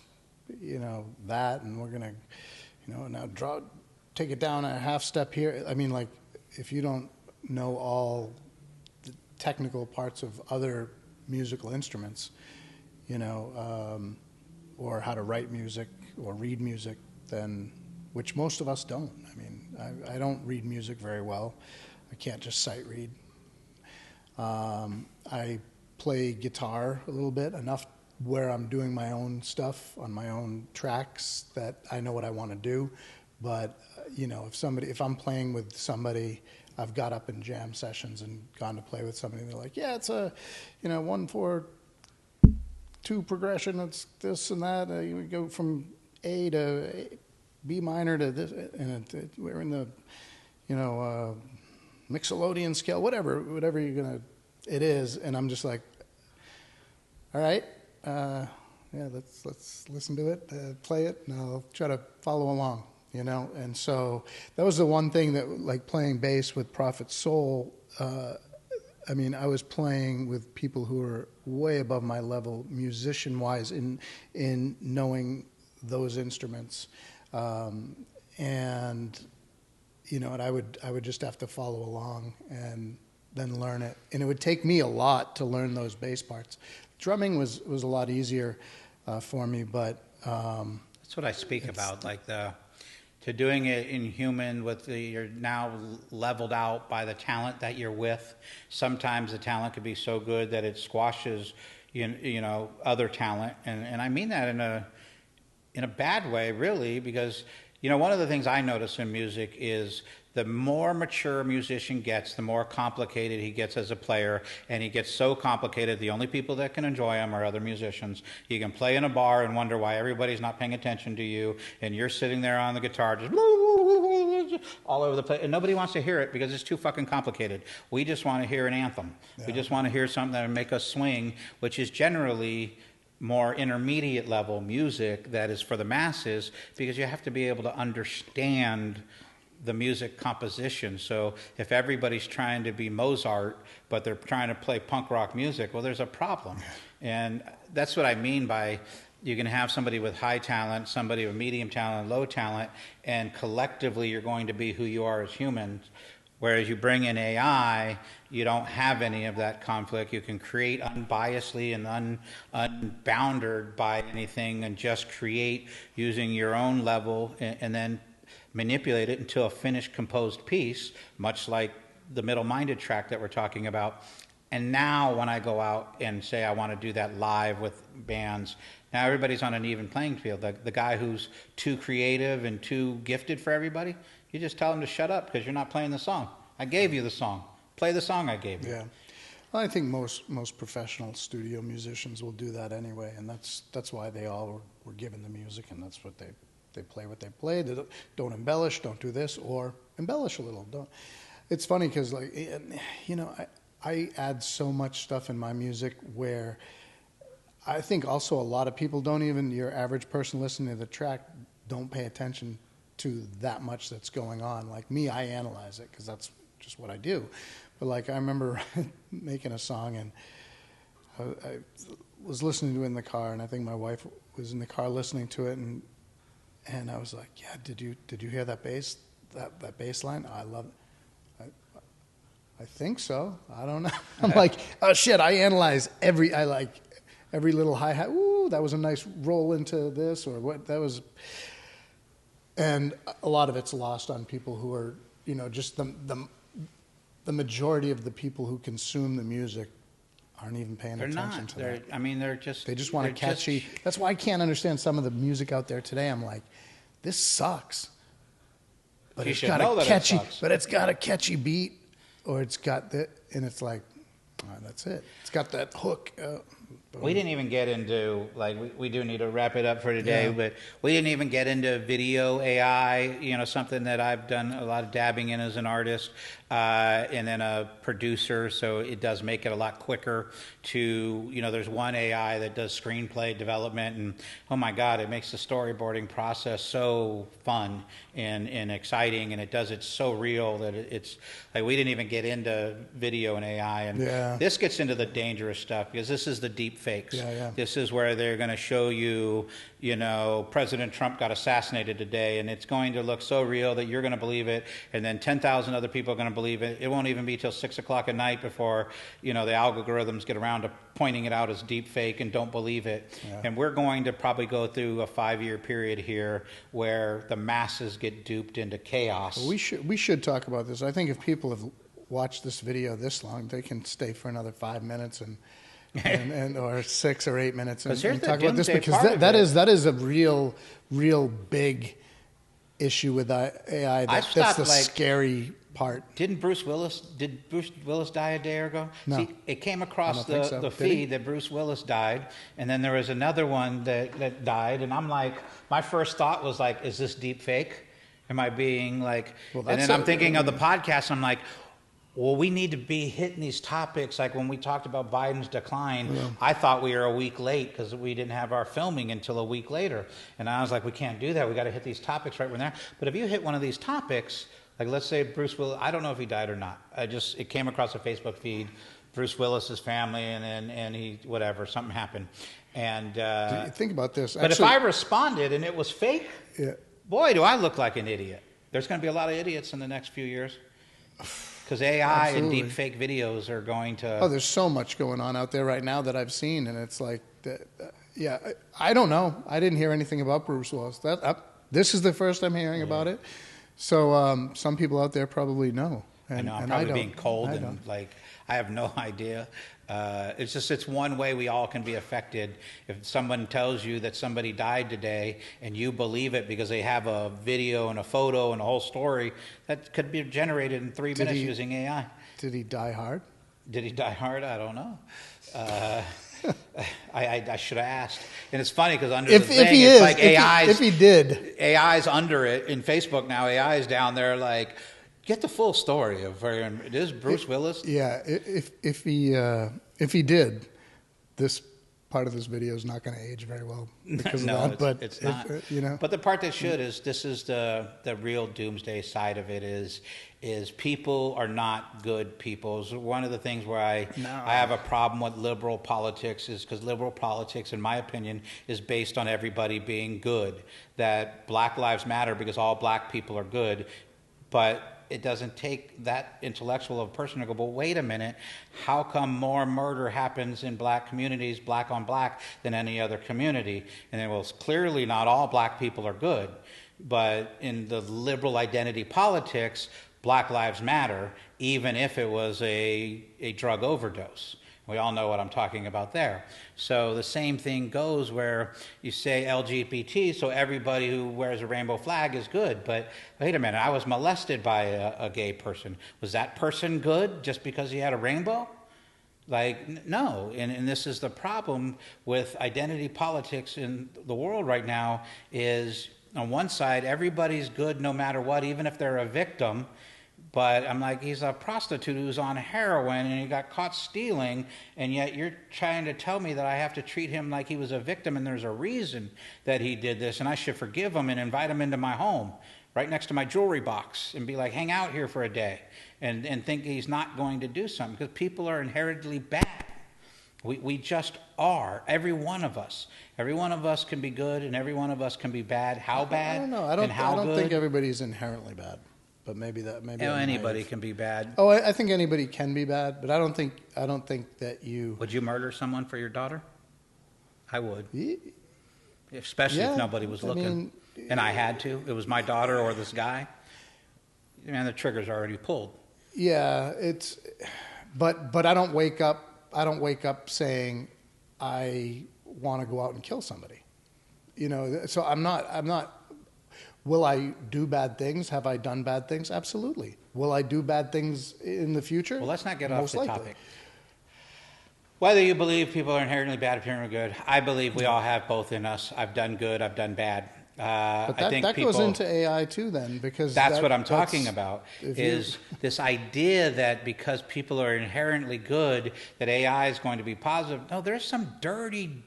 that, and we're going to, now take it down a half step here. I mean, like, if you don't know all the technical parts of other musical instruments, or how to write music or read music, then, which most of us don't. I mean, I don't read music very well. I can't just sight read. I play guitar a little bit, enough where I'm doing my own stuff on my own tracks that I know what I want to do. But, if I'm playing with somebody, I've got up in jam sessions and gone to play with somebody, and they're like, yeah, it's a, 1-4-2 progression, it's this and that. You go from A to B minor to this, and we're in the, Mixolydian scale, whatever it is, and I'm just like, all right, let's listen to it, play it, and I'll try to follow along, and so that was the one thing that, like, playing bass with Prophet Soul, I mean, I was playing with people who were way above my level, musician-wise, in knowing those instruments. And I would just have to follow along and then learn it. And it would take me a lot to learn those bass parts. Drumming was a lot easier for me, but that's what I speak about, like to doing it in human with you're now leveled out by the talent that you're with. Sometimes the talent could be so good that it squashes other talent, and I mean that in a bad way, really, because one of the things I notice in music is the more mature a musician gets, the more complicated he gets as a player, and he gets so complicated the only people that can enjoy him are other musicians. You can play in a bar and wonder why everybody's not paying attention to you, and you're sitting there on the guitar just all over the place, and nobody wants to hear it because it's too fucking complicated. We just want to hear an anthem. Yeah. We just want to hear something that will make us swing, which is generally more intermediate level music that is for the masses, because you have to be able to understand the music composition. So if everybody's trying to be Mozart, but they're trying to play punk rock music, well, there's a problem. And that's what I mean by you can have somebody with high talent, somebody with medium talent, low talent, and collectively you're going to be who you are as humans. Whereas you bring in AI, you don't have any of that conflict. You can create unbiasedly and unbounded by anything, and just create using your own level, and then manipulate it into a finished composed piece, much like the middle-minded track that we're talking about. And now when I go out and say I want to do that live with bands, now everybody's on an even playing field. The guy who's too creative and too gifted for everybody, you just tell him to shut up because you're not playing the song. I gave you the song. Play the song I gave you. Yeah. Well, I think most professional studio musicians will do that anyway, and that's why they all were given the music, and that's what they play what they play. They don't embellish, don't do this, or embellish a little. Don't. It's funny because, like, I add so much stuff in my music where I think also a lot of people don't even, your average person listening to the track, don't pay attention to that much that's going on. Like me, I analyze it because that's just what I do. But like I remember making a song, and I was listening to it in the car, and I think my wife was in the car listening to it, and I was like, yeah, did you hear that bass, that bass line? Oh, I love it. I think so. I don't know. I'm like, oh shit, I analyze every little hi-hat. Ooh, that was a nice roll into this, or what that was. And a lot of it's lost on people who are, just the majority of the people who consume the music aren't even paying attention to that. I mean, they just want a catchy. That's why I can't understand some of the music out there today. I'm like, this sucks. But it's got a catchy beat, or it's got that, and it's like, that's it. It's got that hook. We didn't even get into, we do need to wrap it up for today, but we didn't even get into video AI, something that I've done a lot of dabbing in as an artist, and then a producer, so it does make it a lot quicker to, there's one AI that does screenplay development, and oh my God, it makes the storyboarding process so fun and exciting, and it does it so real that it's, we didn't even get into video and AI, and this gets into the dangerous stuff, because this is the deep fakes. This is where they're going to show you, President Trump got assassinated today, and it's going to look so real that you're going to believe it, and then 10,000 other people are going to believe it. It won't even be till 6 o'clock at night before, the algorithms get around to pointing it out as deep fake and don't believe it. And we're going to probably go through a 5-year period here where the masses get duped into chaos. Well, we should talk about this. I think if people have watched this video this long, they can stay for another 5 minutes and or 6 or 8 minutes and talk about this, because that is a real big issue with AI. That's the scary part. Did Bruce Willis die a day ago? No. See, it came across the feed that Bruce Willis died, and then there was another one that died, and I'm like, my first thought was like, is this deep fake? Am I being like, and then I'm thinking of the podcast, I'm like, well, we need to be hitting these topics. Like when we talked about Biden's decline, I thought we were a week late because we didn't have our filming until a week later. And I was like, we can't do that. We got to hit these topics right when they're. But if you hit one of these topics, like let's say Bruce Willis, I don't know if he died or not. It came across a Facebook feed, Bruce Willis's family, and he, whatever, something happened. And think about this. But if I responded and it was fake, boy, do I look like an idiot. There's going to be a lot of idiots in the next few years. Because AI and deep fake videos are going to... Oh, there's so much going on out there right now that I've seen, and it's like, I don't know. I didn't hear anything about Bruce Willis. This is the first I'm hearing about it. So some people out there probably know. I know, I'm probably being cold and I have no idea. It's one way we all can be affected. If someone tells you that somebody died today and you believe it because they have a video and a photo and a whole story, that could be generated in 3 minutes using AI. Did he die hard? Did he die hard? I don't know. I should have asked. And it's funny because under the thing, it's like AI's... If he did. AI's under it. In Facebook now, AI is down there like... Get the full story of it is Bruce Willis. Yeah, if he did, this part of this video is not going to age very well because no, of that. But it's not. But the part that should is this is the real doomsday side of it is people are not good people. So one of the things where I have a problem with liberal politics is because liberal politics, in my opinion, is based on everybody being good. That Black Lives Matter because all black people are good, but it doesn't take that intellectual of a person to go, but wait a minute, how come more murder happens in black communities, black on black, than any other community? And then, well, clearly not all black people are good, but in the liberal identity politics, Black Lives Matter, even if it was a drug overdose. We all know what I'm talking about there. So the same thing goes where you say LGBT, so everybody who wears a rainbow flag is good. But wait a minute, I was molested by a gay person. Was that person good just because he had a rainbow? No. And this is the problem with identity politics in the world right now is on one side, everybody's good no matter what, even if they're a victim. But I'm like, he's a prostitute who's on heroin and he got caught stealing, and yet you're trying to tell me that I have to treat him like he was a victim and there's a reason that he did this, and I should forgive him and invite him into my home right next to my jewelry box and be like, hang out here for a day, and think he's not going to do something, because people are inherently bad. We just are. Every one of us can be good and every one of us can be bad. How bad? I don't know. I don't think everybody's inherently bad. But maybe anybody can be bad. Oh, I think anybody can be bad, but I don't think that you. Would you murder someone for your daughter? I would. Especially if nobody was looking. And I had to. It was my daughter or this guy. Man, the trigger's already pulled. Yeah, but I don't wake up saying I want to go out and kill somebody. So I'm not will I do bad things? Have I done bad things? Absolutely. Will I do bad things in the future? Well, let's not get off the topic. Whether you believe people are inherently bad or inherently good, I believe we all have both in us. I've done good, I've done bad. But that goes into AI too then, because that's what I'm talking about, is this idea that because people are inherently good, that AI is going to be positive. No, there's some dirty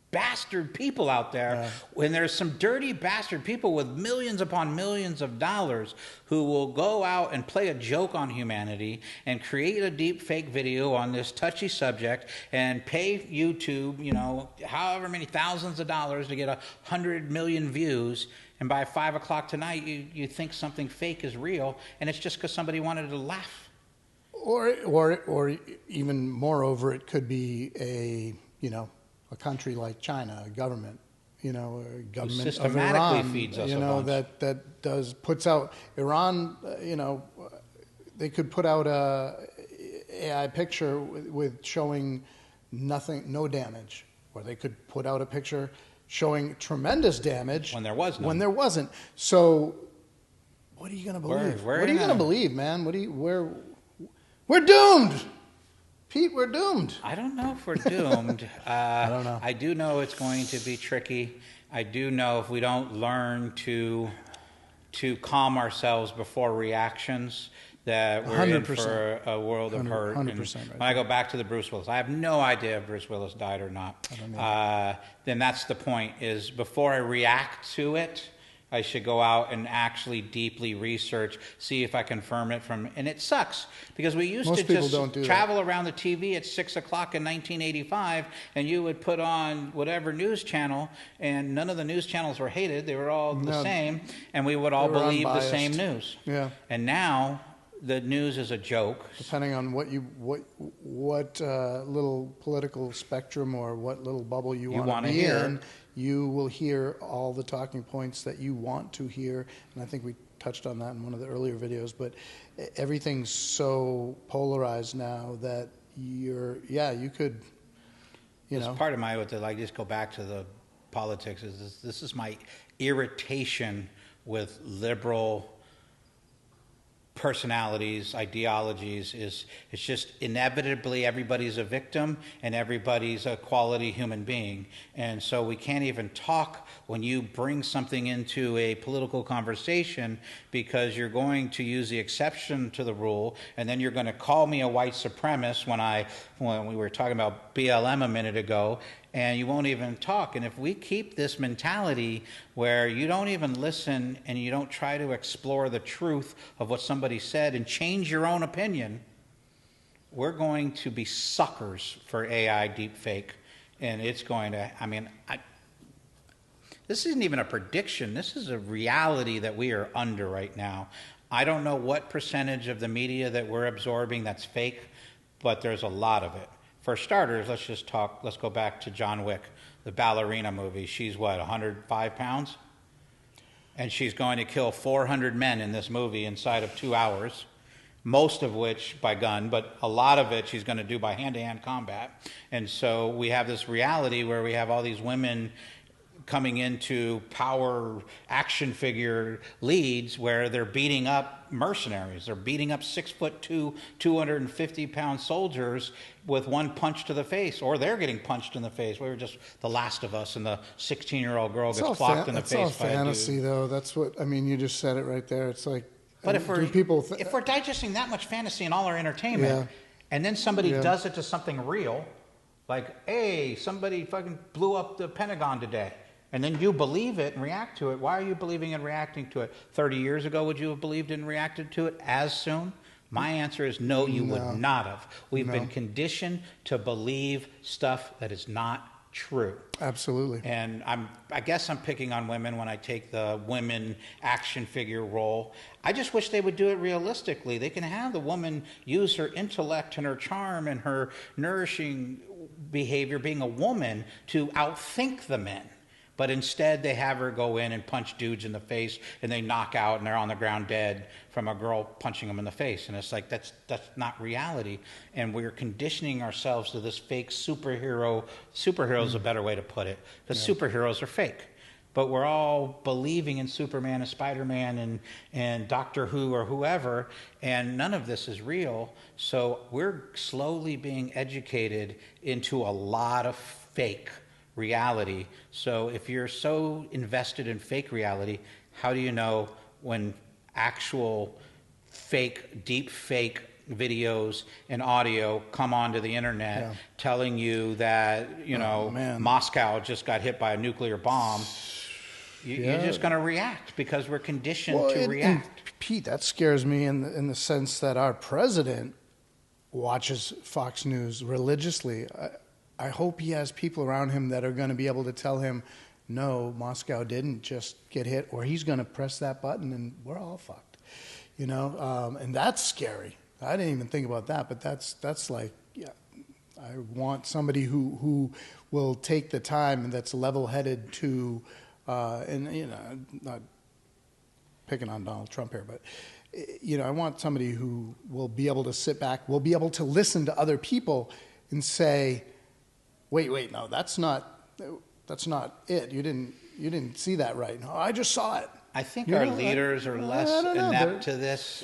bastard people out there, when there's some dirty bastard people with millions upon millions of dollars who will go out and play a joke on humanity and create a deep fake video on this touchy subject and pay YouTube, however many thousands of dollars to get 100 million views. And by 5 o'clock tonight, you think something fake is real, and it's just because somebody wanted to laugh. Or even moreover, it could be a country like China, a government, a government systematically of Iran, feeds us a bunch. puts out Iran, they could put out a AI picture with showing no damage, or they could put out a picture showing tremendous damage when there was none. When there wasn't. So, what are you going to believe? What are you going to believe, man? We're doomed. Pete, we're doomed. I don't know if we're doomed. I don't know. I do know it's going to be tricky. I do know if we don't learn to calm ourselves before reactions, that we're 100%. In for a world of hurt. 100%. When I go back to the Bruce Willis, I have no idea if Bruce Willis died or not. Then that's the point, is before I react to it, I should go out and actually deeply research, see if I confirm it from... And it sucks, because we used to just travel around the TV at 6 o'clock in 1985, and you would put on whatever news channel, and none of the news channels were hated. They were all the same, and we would all believe unbiased. The same news. Yeah. And now the news is a joke. Depending on what little political spectrum or what little bubble you want to be in, you will hear all the talking points that you want to hear. And I think we touched on that in one of the earlier videos, but everything's so polarized now that you could, Part of my, just go back to the politics, is this is my irritation with liberal personalities, ideologies, it's just inevitably everybody's a victim and everybody's a quality human being. And so we can't even talk when you bring something into a political conversation, because you're going to use the exception to the rule, and then you're going to call me a white supremacist when we were talking about BLM a minute ago, and you won't even talk. And if we keep this mentality where you don't even listen and you don't try to explore the truth of what somebody said and change your own opinion, we're going to be suckers for AI deepfake. And it's going to, this isn't even a prediction. This is a reality that we are under right now. I don't know what percentage of the media that we're absorbing that's fake, but there's a lot of it. For starters, let's go back to John Wick, the ballerina movie. She's 105 pounds? And she's going to kill 400 men in this movie inside of 2 hours, most of which by gun, but a lot of it she's going to do by hand-to-hand combat. And so we have this reality where we have all these women coming into power action figure leads where they're beating up mercenaries. They're beating up 6'2", 250-pound soldiers with one punch to the face, or they're getting punched in the face. We were just The Last of Us, and the 16-year-old girl gets clocked in the face by a dude. It's all fantasy, though. That's what, you just said it right there. It's like, but if we're digesting that much fantasy in all our entertainment, and then somebody does it to something real, like, hey, somebody fucking blew up the Pentagon today, and then you believe it and react to it. Why are you believing and reacting to it? 30 years ago, would you have believed and reacted to it as soon? My answer is no, you would not have. We've been conditioned to believe stuff that is not true. Absolutely. And I guess I'm picking on women when I take the women action figure role. I just wish they would do it realistically. They can have the woman use her intellect and her charm and her nourishing behavior being a woman to outthink the men. But instead, they have her go in and punch dudes in the face, and they knock out, and they're on the ground dead from a girl punching them in the face. And it's like, that's not reality. And we're conditioning ourselves to this fake superhero. Superhero is a better way to put it, because superheroes are fake. But we're all believing in Superman and Spider-Man and Doctor Who or whoever, and none of this is real. So we're slowly being educated into a lot of fake reality. So if you're so invested in fake reality, how do you know when actual fake, deep fake videos and audio come onto the internet telling you that, Moscow just got hit by a nuclear bomb? You're just going to react because we're conditioned to react. And Pete, that scares me in the sense that our president watches Fox News religiously. I hope he has people around him that are going to be able to tell him, no, Moscow didn't just get hit, or he's going to press that button and we're all fucked, and that's scary. I didn't even think about that, but that's like, I want somebody who will take the time and that's level-headed to, not picking on Donald Trump here, but I want somebody who will be able to sit back, will be able to listen to other people and say, wait, no, that's not it. You didn't see that right. No, I just saw it. I think our leaders are less inept to this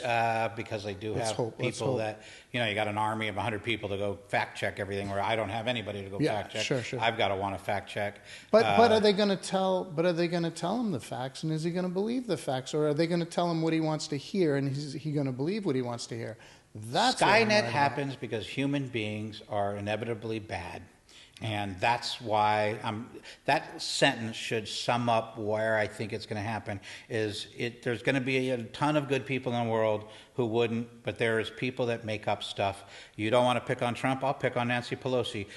because they do have people that, you got an army of 100 people to go fact check everything, where I don't have anybody to go fact check. Sure. I've got to want to fact check. But are they going to tell him the facts, and is he going to believe the facts, or are they going to tell him what he wants to hear, and is he going to believe what he wants to hear? That's Skynet happens because human beings are inevitably bad. And that's why that sentence should sum up where I think it's going to happen. There's going to be a ton of good people in the world who wouldn't, but there's people that make up stuff. You don't want to pick on Trump? I'll pick on Nancy Pelosi.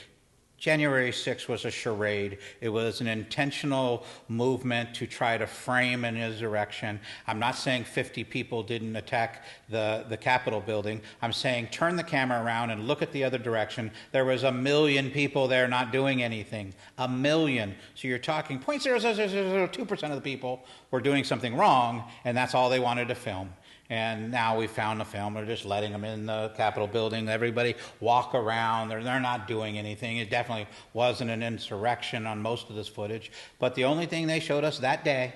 January 6th was a charade. It was an intentional movement to try to frame an insurrection. I'm not saying 50 people didn't attack the Capitol building. I'm saying turn the camera around and look at the other direction. There was 1 million people there not doing anything. 1 million. So you're talking 0.00002% of the people were doing something wrong, and that's all they wanted to film. And now we found the film. We're just letting them in the Capitol building. Everybody walk around. They're not doing anything. It definitely wasn't an insurrection on most of this footage. But the only thing they showed us that day,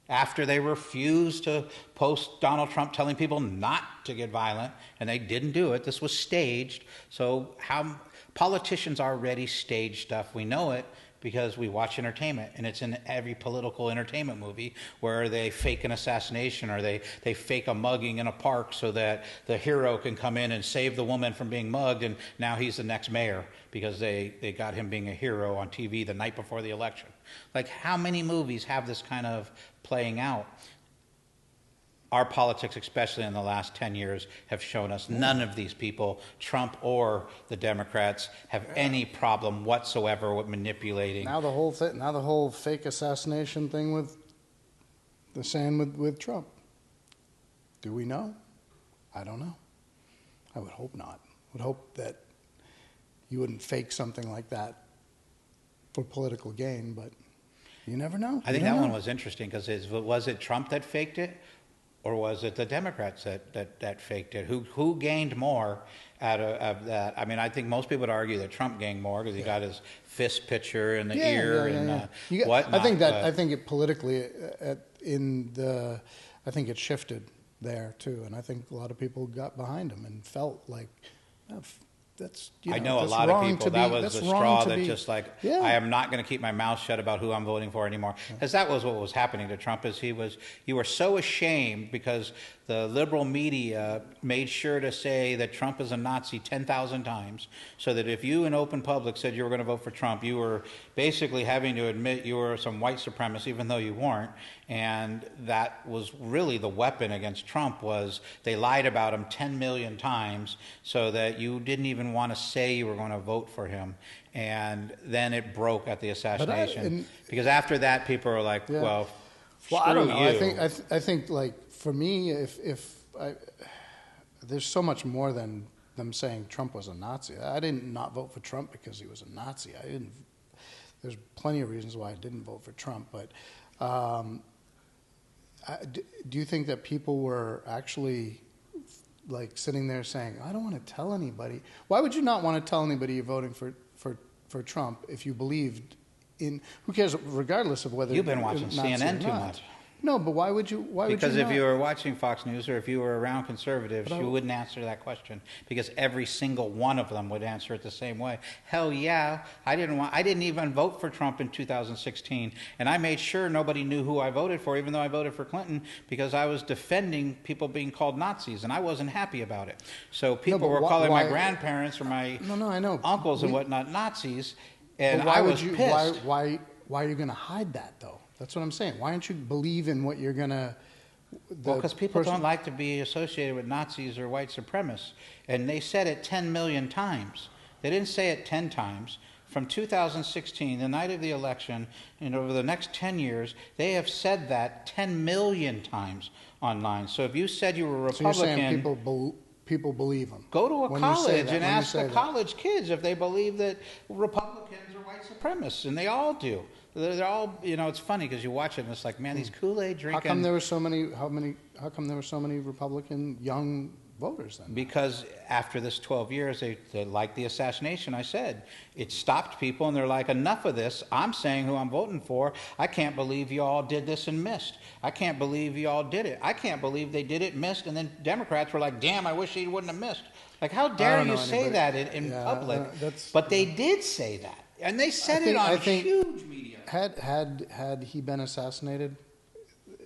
after they refused to post Donald Trump telling people not to get violent, and they didn't do it, this was staged. So how politicians already stage stuff. We know it because we watch entertainment, and it's in every political entertainment movie where they fake an assassination or they fake a mugging in a park so that the hero can come in and save the woman from being mugged, and now he's the next mayor because they got him being a hero on TV the night before the election. Like, how many movies have this kind of playing out? Our politics, especially in the last 10 years, have shown us none of these people, Trump or the Democrats, have any problem whatsoever with manipulating. Now the whole fake assassination thing with Trump. Do we know? I don't know. I would hope not. I would hope that you wouldn't fake something like that for political gain, but you never know. I think that one was interesting because was it Trump that faked it? Or was it the Democrats that faked it? Who gained more out of that? I mean, I think most people would argue that Trump gained more because he got his fist picture in the ear and whatnot. I think it politically I think it shifted there too, and I think a lot of people got behind him and felt like that's. I know a lot of people. That was the straw that just like I am not going to keep my mouth shut about who I'm voting for anymore, because that was what was happening to Trump. You were so ashamed because the liberal media made sure to say that Trump is a Nazi 10,000 times, so that if you in open public said you were going to vote for Trump, you were basically having to admit you were some white supremacist, even though you weren't. And that was really the weapon against Trump, was they lied about him 10 million times so that you didn't even want to say you were going to vote for him. And then it broke at the assassination. Because after that, people are like, well, screw I don't know. you. I think like, for me, if there's so much more than them saying Trump was a Nazi. I didn't not vote for Trump because he was a Nazi. There's plenty of reasons why I didn't vote for Trump, but do you think that people were actually like sitting there saying, I don't want to tell anybody? Why would you not want to tell anybody you're voting for Trump if you believed in, who cares, regardless of whether you've been watching CNN too much. No, but why would you? Because if you were watching Fox News or if you were around conservatives, you wouldn't answer that question because every single one of them would answer it the same way. Hell yeah, I didn't even vote for Trump in 2016, and I made sure nobody knew who I voted for, even though I voted for Clinton, because I was defending people being called Nazis, and I wasn't happy about it. So people were calling my grandparents or my uncles and whatnot Nazis, and I was pissed. Why are you going to hide that though? That's what I'm saying. Why don't you believe in what you're going to... Well, because people don't like to be associated with Nazis or white supremacists. And they said it 10 million times. They didn't say it 10 times. From 2016, the night of the election, and over the next 10 years, they have said that 10 million times online. So if you said you were a Republican... So you're saying people believe them? Go to a college and ask the college kids if they believe that Republicans are white supremacists, and they all do. They're all, it's funny because you watch it and it's like, man, these Kool-Aid drinking. How come there were so many Republican young voters then? Because after this 12 years, they like the assassination. I said it stopped people, and they're like, enough of this. I'm saying who I'm voting for. I can't believe you all did this and missed. I can't believe you all did it. I can't believe they did it, missed, and then Democrats were like, damn, I wish he wouldn't have missed. Like, how dare you say that in public? But they did say that. And they said it on huge media. Had he been assassinated,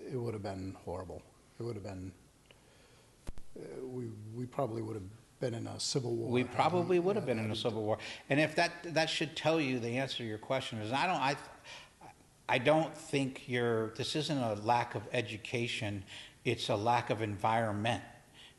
it would have been horrible. It would have been. We probably would have been in a civil war. We probably would have been in a civil war. And if that should tell you the answer to your question is, I don't think this isn't a lack of education. It's a lack of environment.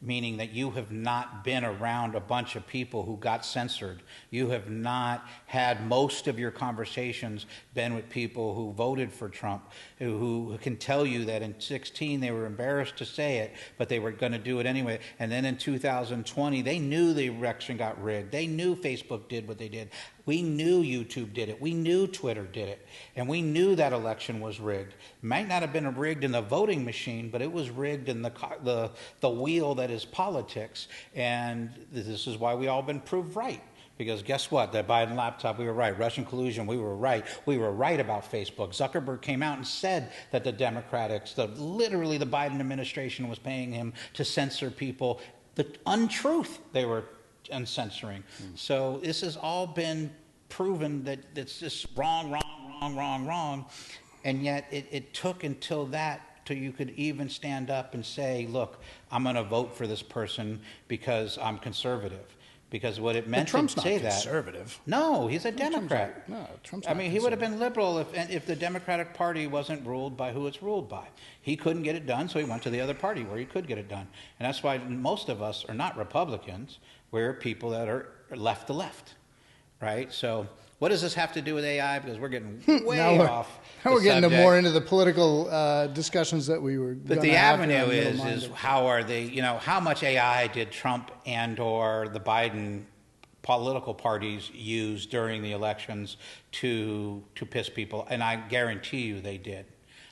Meaning that you have not been around a bunch of people who got censored. You have not had most of your conversations been with people who voted for Trump, who can tell you that in 2016 they were embarrassed to say it, but they were going to do it anyway. And then in 2020, they knew the election got rigged. They knew Facebook did what they did. We knew YouTube did it. We knew Twitter did it. And we knew that election was rigged. It might not have been rigged in the voting machine, but it was rigged in the wheel that is politics. And this is why we all been proved right. Because guess what? The Biden laptop, we were right. Russian collusion, we were right. We were right about Facebook. Zuckerberg came out and said that the Democrats, literally the Biden administration was paying him to censor people. The untruth they were censoring. So this has all been proven that it's just wrong. And yet it took until you could even stand up and say, look, I'm going to vote for this person because I'm conservative. Because what it meant to say that... Trump's not conservative. No, he's a Democrat. Trump's not he would have been liberal if the Democratic Party wasn't ruled by who it's ruled by. He couldn't get it done, so he went to the other party where he could get it done. And that's why most of us are not Republicans. We're people that are left to left, right? So what does this have to do with AI? Because we're getting way off. Now we're getting more into the political discussions that we were. But the avenue is how are they? How much AI did Trump and or the Biden political parties use during the elections to piss people? And I guarantee you they did.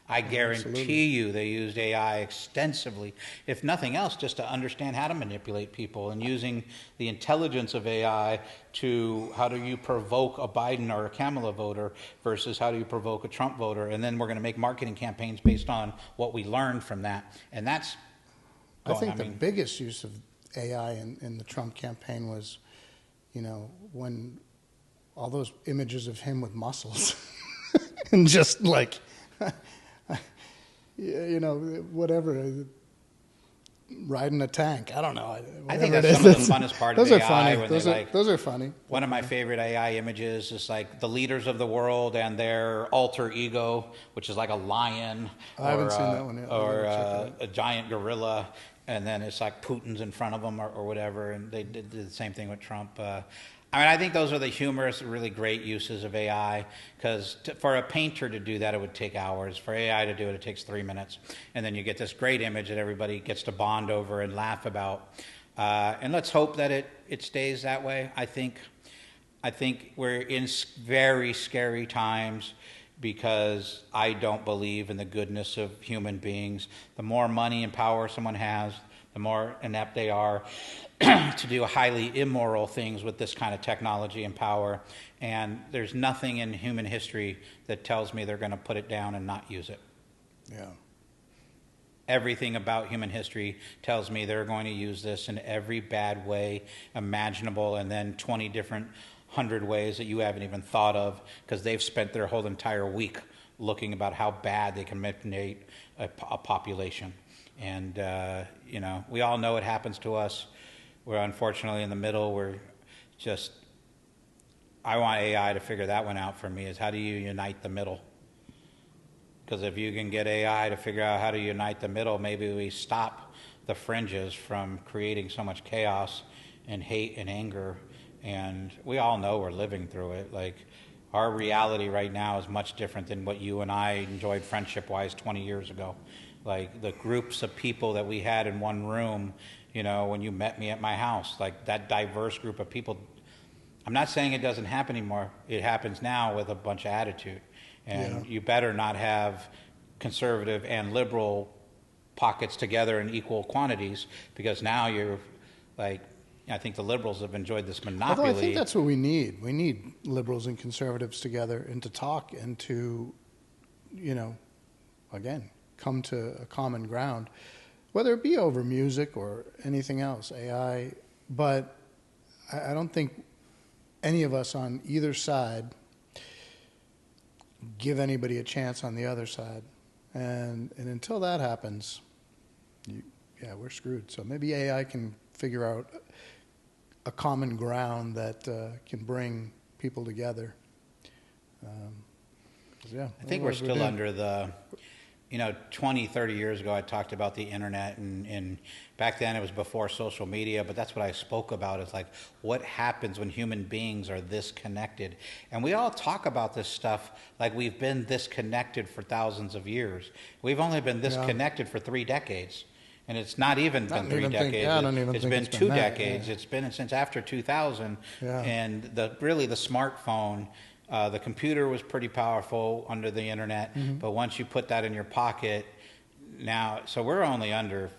I guarantee you they used AI extensively, if nothing else, just to understand how to manipulate people and using the intelligence of AI to how do you provoke a Biden or a Kamala voter versus how do you provoke a Trump voter. And then we're going to make marketing campaigns based on what we learned from that. And that's going, I think the biggest use of AI in the Trump campaign was, when all those images of him with muscles and just like... whatever, riding a tank. I don't know. I think that's some of the funnest part of AI. Those are funny. One of my favorite AI images is like the leaders of the world and their alter ego, which is like a lion I haven't seen that one yet. Or a giant gorilla. And then it's like Putin's in front of them or whatever. And they did the same thing with Trump. I think those are the humorous, really great uses of AI, because for a painter to do that, it would take hours. For AI to do it, it takes 3 minutes. And then you get this great image that everybody gets to bond over and laugh about. And let's hope that it stays that way. I think we're in very scary times because I don't believe in the goodness of human beings. The more money and power someone has, the more inept they are to do highly immoral things with this kind of technology and power. And there's nothing in human history that tells me they're going to put it down and not use it. Yeah. Everything about human history tells me they're going to use this in every bad way imaginable, and then 20 different 100 ways that you haven't even thought of, because they've spent their whole entire week looking about how bad they can manipulate a population. And, we all know it happens to us. We're unfortunately in the middle. I want AI to figure that one out for me, is how do you unite the middle? Because if you can get AI to figure out how to unite the middle, maybe we stop the fringes from creating so much chaos and hate and anger. And we all know we're living through it. Like, our reality right now is much different than what you and I enjoyed friendship-wise 20 years ago. Like, the groups of people that we had in one room, when you met me at my house, like that diverse group of people. I'm not saying it doesn't happen anymore. It happens now with a bunch of attitude. And you better not have conservative and liberal pockets together in equal quantities, because now you're like, I think the liberals have enjoyed this monopoly. Although I think that's what we need. We need liberals and conservatives together and to talk and to, again, come to a common ground, whether it be over music or anything else, AI. But I don't think any of us on either side give anybody a chance on the other side. And until that happens, we're screwed. So maybe AI can figure out a common ground that can bring people together. I think we're still under the, 20, 30 years ago, I talked about the internet, and back then it was before social media, but that's what I spoke about, is like, what happens when human beings are this connected? And we all talk about this stuff like we've been this connected for thousands of years. We've only been this connected for 3 decades. And it's not even been 3 decades. It's been 2 decades. It's been since after 2000. Yeah. And the smartphone, the computer was pretty powerful under the internet. Mm-hmm. But once you put that in your pocket, now, so we're only under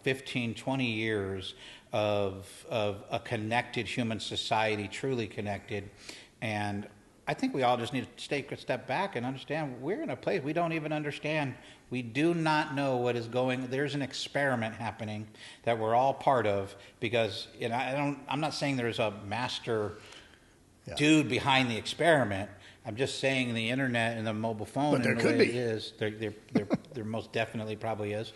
15, 20 years of a connected human society, truly connected. And I think we all just need to take a step back and understand we're in a place we don't even understand. We do not know what is going. There's an experiment happening that we're all part of, because I'm not saying there's a master dude behind the experiment. I'm just saying the internet and the mobile phone, but there could be. It is. There most definitely probably is.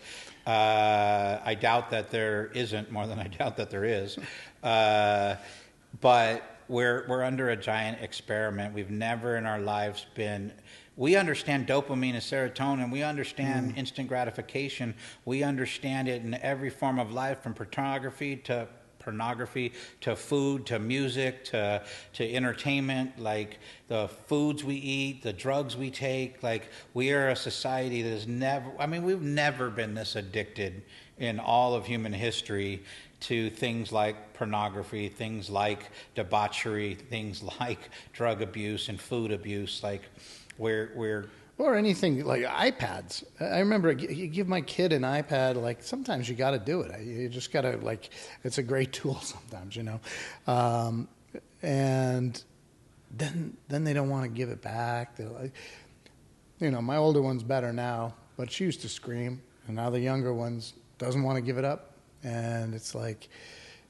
I doubt that there isn't, more than I doubt that there is. But we're under a giant experiment. We've never in our lives been. We understand dopamine and serotonin. We understand instant gratification. We understand it in every form of life, from pornography to food to music to entertainment. Like the foods we eat, the drugs we take. Like, we are a society that has never. I mean, we've never been this addicted in all of human history to things like pornography, things like debauchery, things like drug abuse and food abuse. Like, we're or anything like iPads. I remember you give my kid an iPad, like, sometimes you got to do it. You just got to, like, it's a great tool sometimes, and then they don't want to give it back. They're like, my older one's better now, but she used to scream, and now the younger one's doesn't want to give it up. And it's like,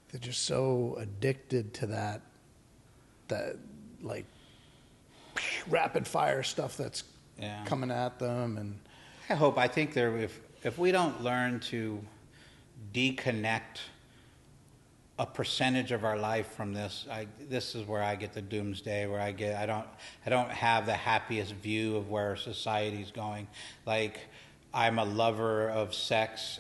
they're just so addicted to that like rapid fire stuff that's coming at them. And I think if we don't learn to deconnect a percentage of our life from this, this is where I get the doomsday, where I don't have the happiest view of where society's going. Like, I'm a lover of sex.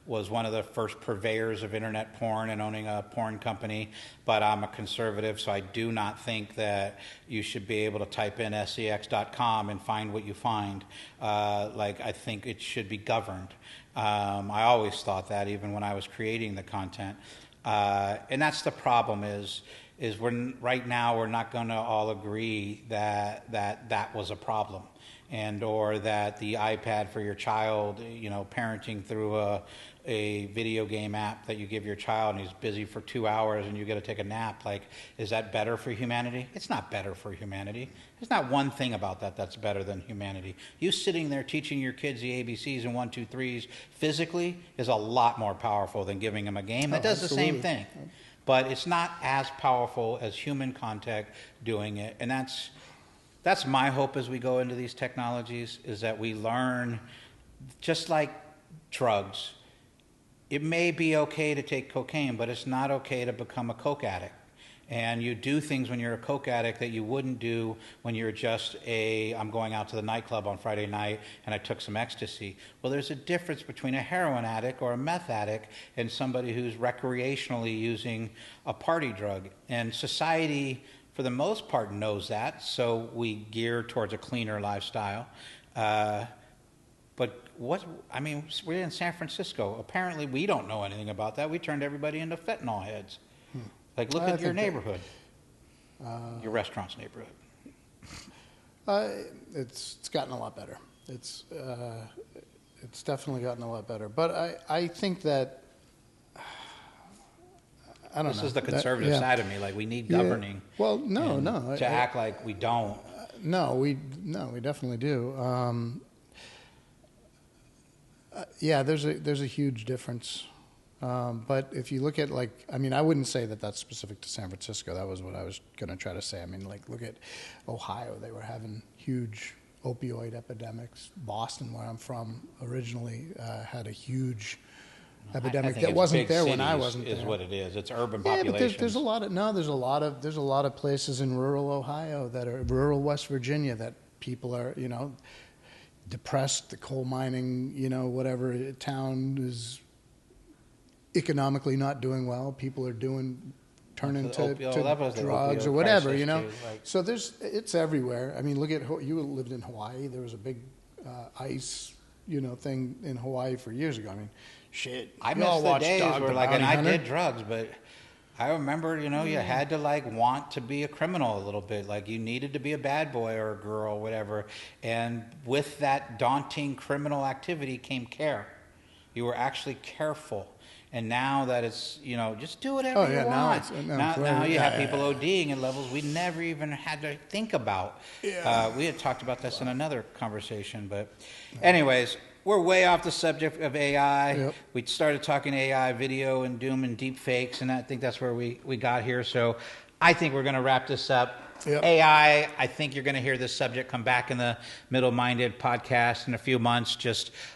was one of the first purveyors of internet porn and owning a porn company, but I'm a conservative, so I do not think that you should be able to type in sex.com and find what you find. I think it should be governed. I always thought that, even when I was creating the content. And that's the problem is right now we're not going to all agree that was a problem, and or that the iPad for your child, parenting through a video game app that you give your child and he's busy for 2 hours and you get to take a nap, is that better for humanity? It's not better for humanity. There's not one thing about that that's better than humanity. You sitting there teaching your kids the ABCs and 1, 2, 3s physically is a lot more powerful than giving them a game that does absolutely. The same thing. But it's not as powerful as human contact doing it. And that's my hope as we go into these technologies, is that we learn, just like drugs, it may be okay to take cocaine, but it's not okay to become a coke addict. And you do things when you're a coke addict that you wouldn't do when you're just I'm going out to the nightclub on Friday night and I took some ecstasy. Well, there's a difference between a heroin addict or a meth addict and somebody who's recreationally using a party drug. And society, for the most part, knows that, so we gear towards a cleaner lifestyle. But we're in San Francisco. Apparently, we don't know anything about that. We turned everybody into fentanyl heads. Look at your neighborhood, your restaurant's neighborhood. It's gotten a lot better. It's definitely gotten a lot better. But I think that, I don't know. This is the conservative side of me. We need governing. Well, no. To act like we don't. No, we definitely do. There's a huge difference. But if you look at I wouldn't say that that's specific to San Francisco. That was what I was going to try to say. Look at Ohio. They were having huge opioid epidemics. Boston, where I'm from, originally had a huge epidemic that wasn't there when I wasn't there. Is what it is. It's urban population. But there's a lot of places in rural Ohio that are rural West Virginia that people are depressed. The coal mining whatever town is economically not doing well. People are turning to drugs or whatever, So it's everywhere. Look at, you lived in Hawaii. There was a big ice, thing in Hawaii for years ago. Shit. I miss the days where and I did drugs, but I remember, you had to want to be a criminal a little bit. You needed to be a bad boy or a girl or whatever. And with that daunting criminal activity came care. You were actually careful. And now that it's, just do whatever you want. Now you have people ODing at levels we never even had to think about. Yeah. We had talked about this in another conversation. But anyways, we're way off the subject of AI. Yep. We started talking AI, video, and doom and deepfakes, and I think that's where we got here. So I think we're going to wrap this up. Yep. AI, I think you're going to hear this subject come back in the Middle-Minded podcast in a few months.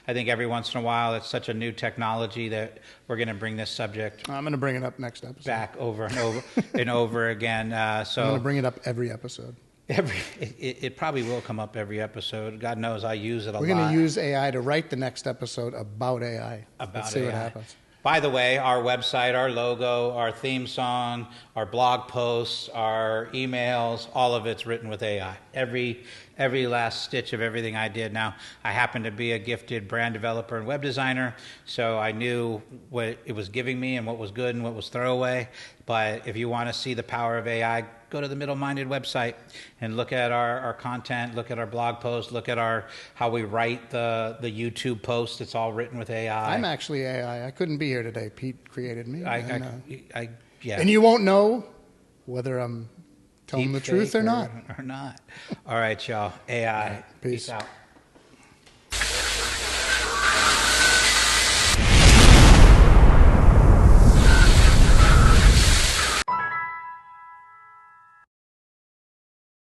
I think every once in a while, it's such a new technology that we're going to bring this subject. I'm going to bring it up next episode. Back over and over and over again. I'm going to bring it up every episode. It probably will come up every episode. God knows I use it a lot. We're going to use AI to write the next episode about AI. Let's see what happens. By the way, our website, our logo, our theme song, our blog posts, our emails, all of it's written with AI. Every last stitch of everything I did. Now, I happen to be a gifted brand developer and web designer, so I knew what it was giving me and what was good and what was throwaway. But if you want to see the power of AI, go to the Middle-Minded website and look at our content, look at our blog posts, look at how we write the YouTube posts. It's all written with AI. I'm actually AI. I couldn't be here today. Pete created me. Yeah. And you won't know whether I'm telling the truth or not. All right, y'all. AI. Peace out.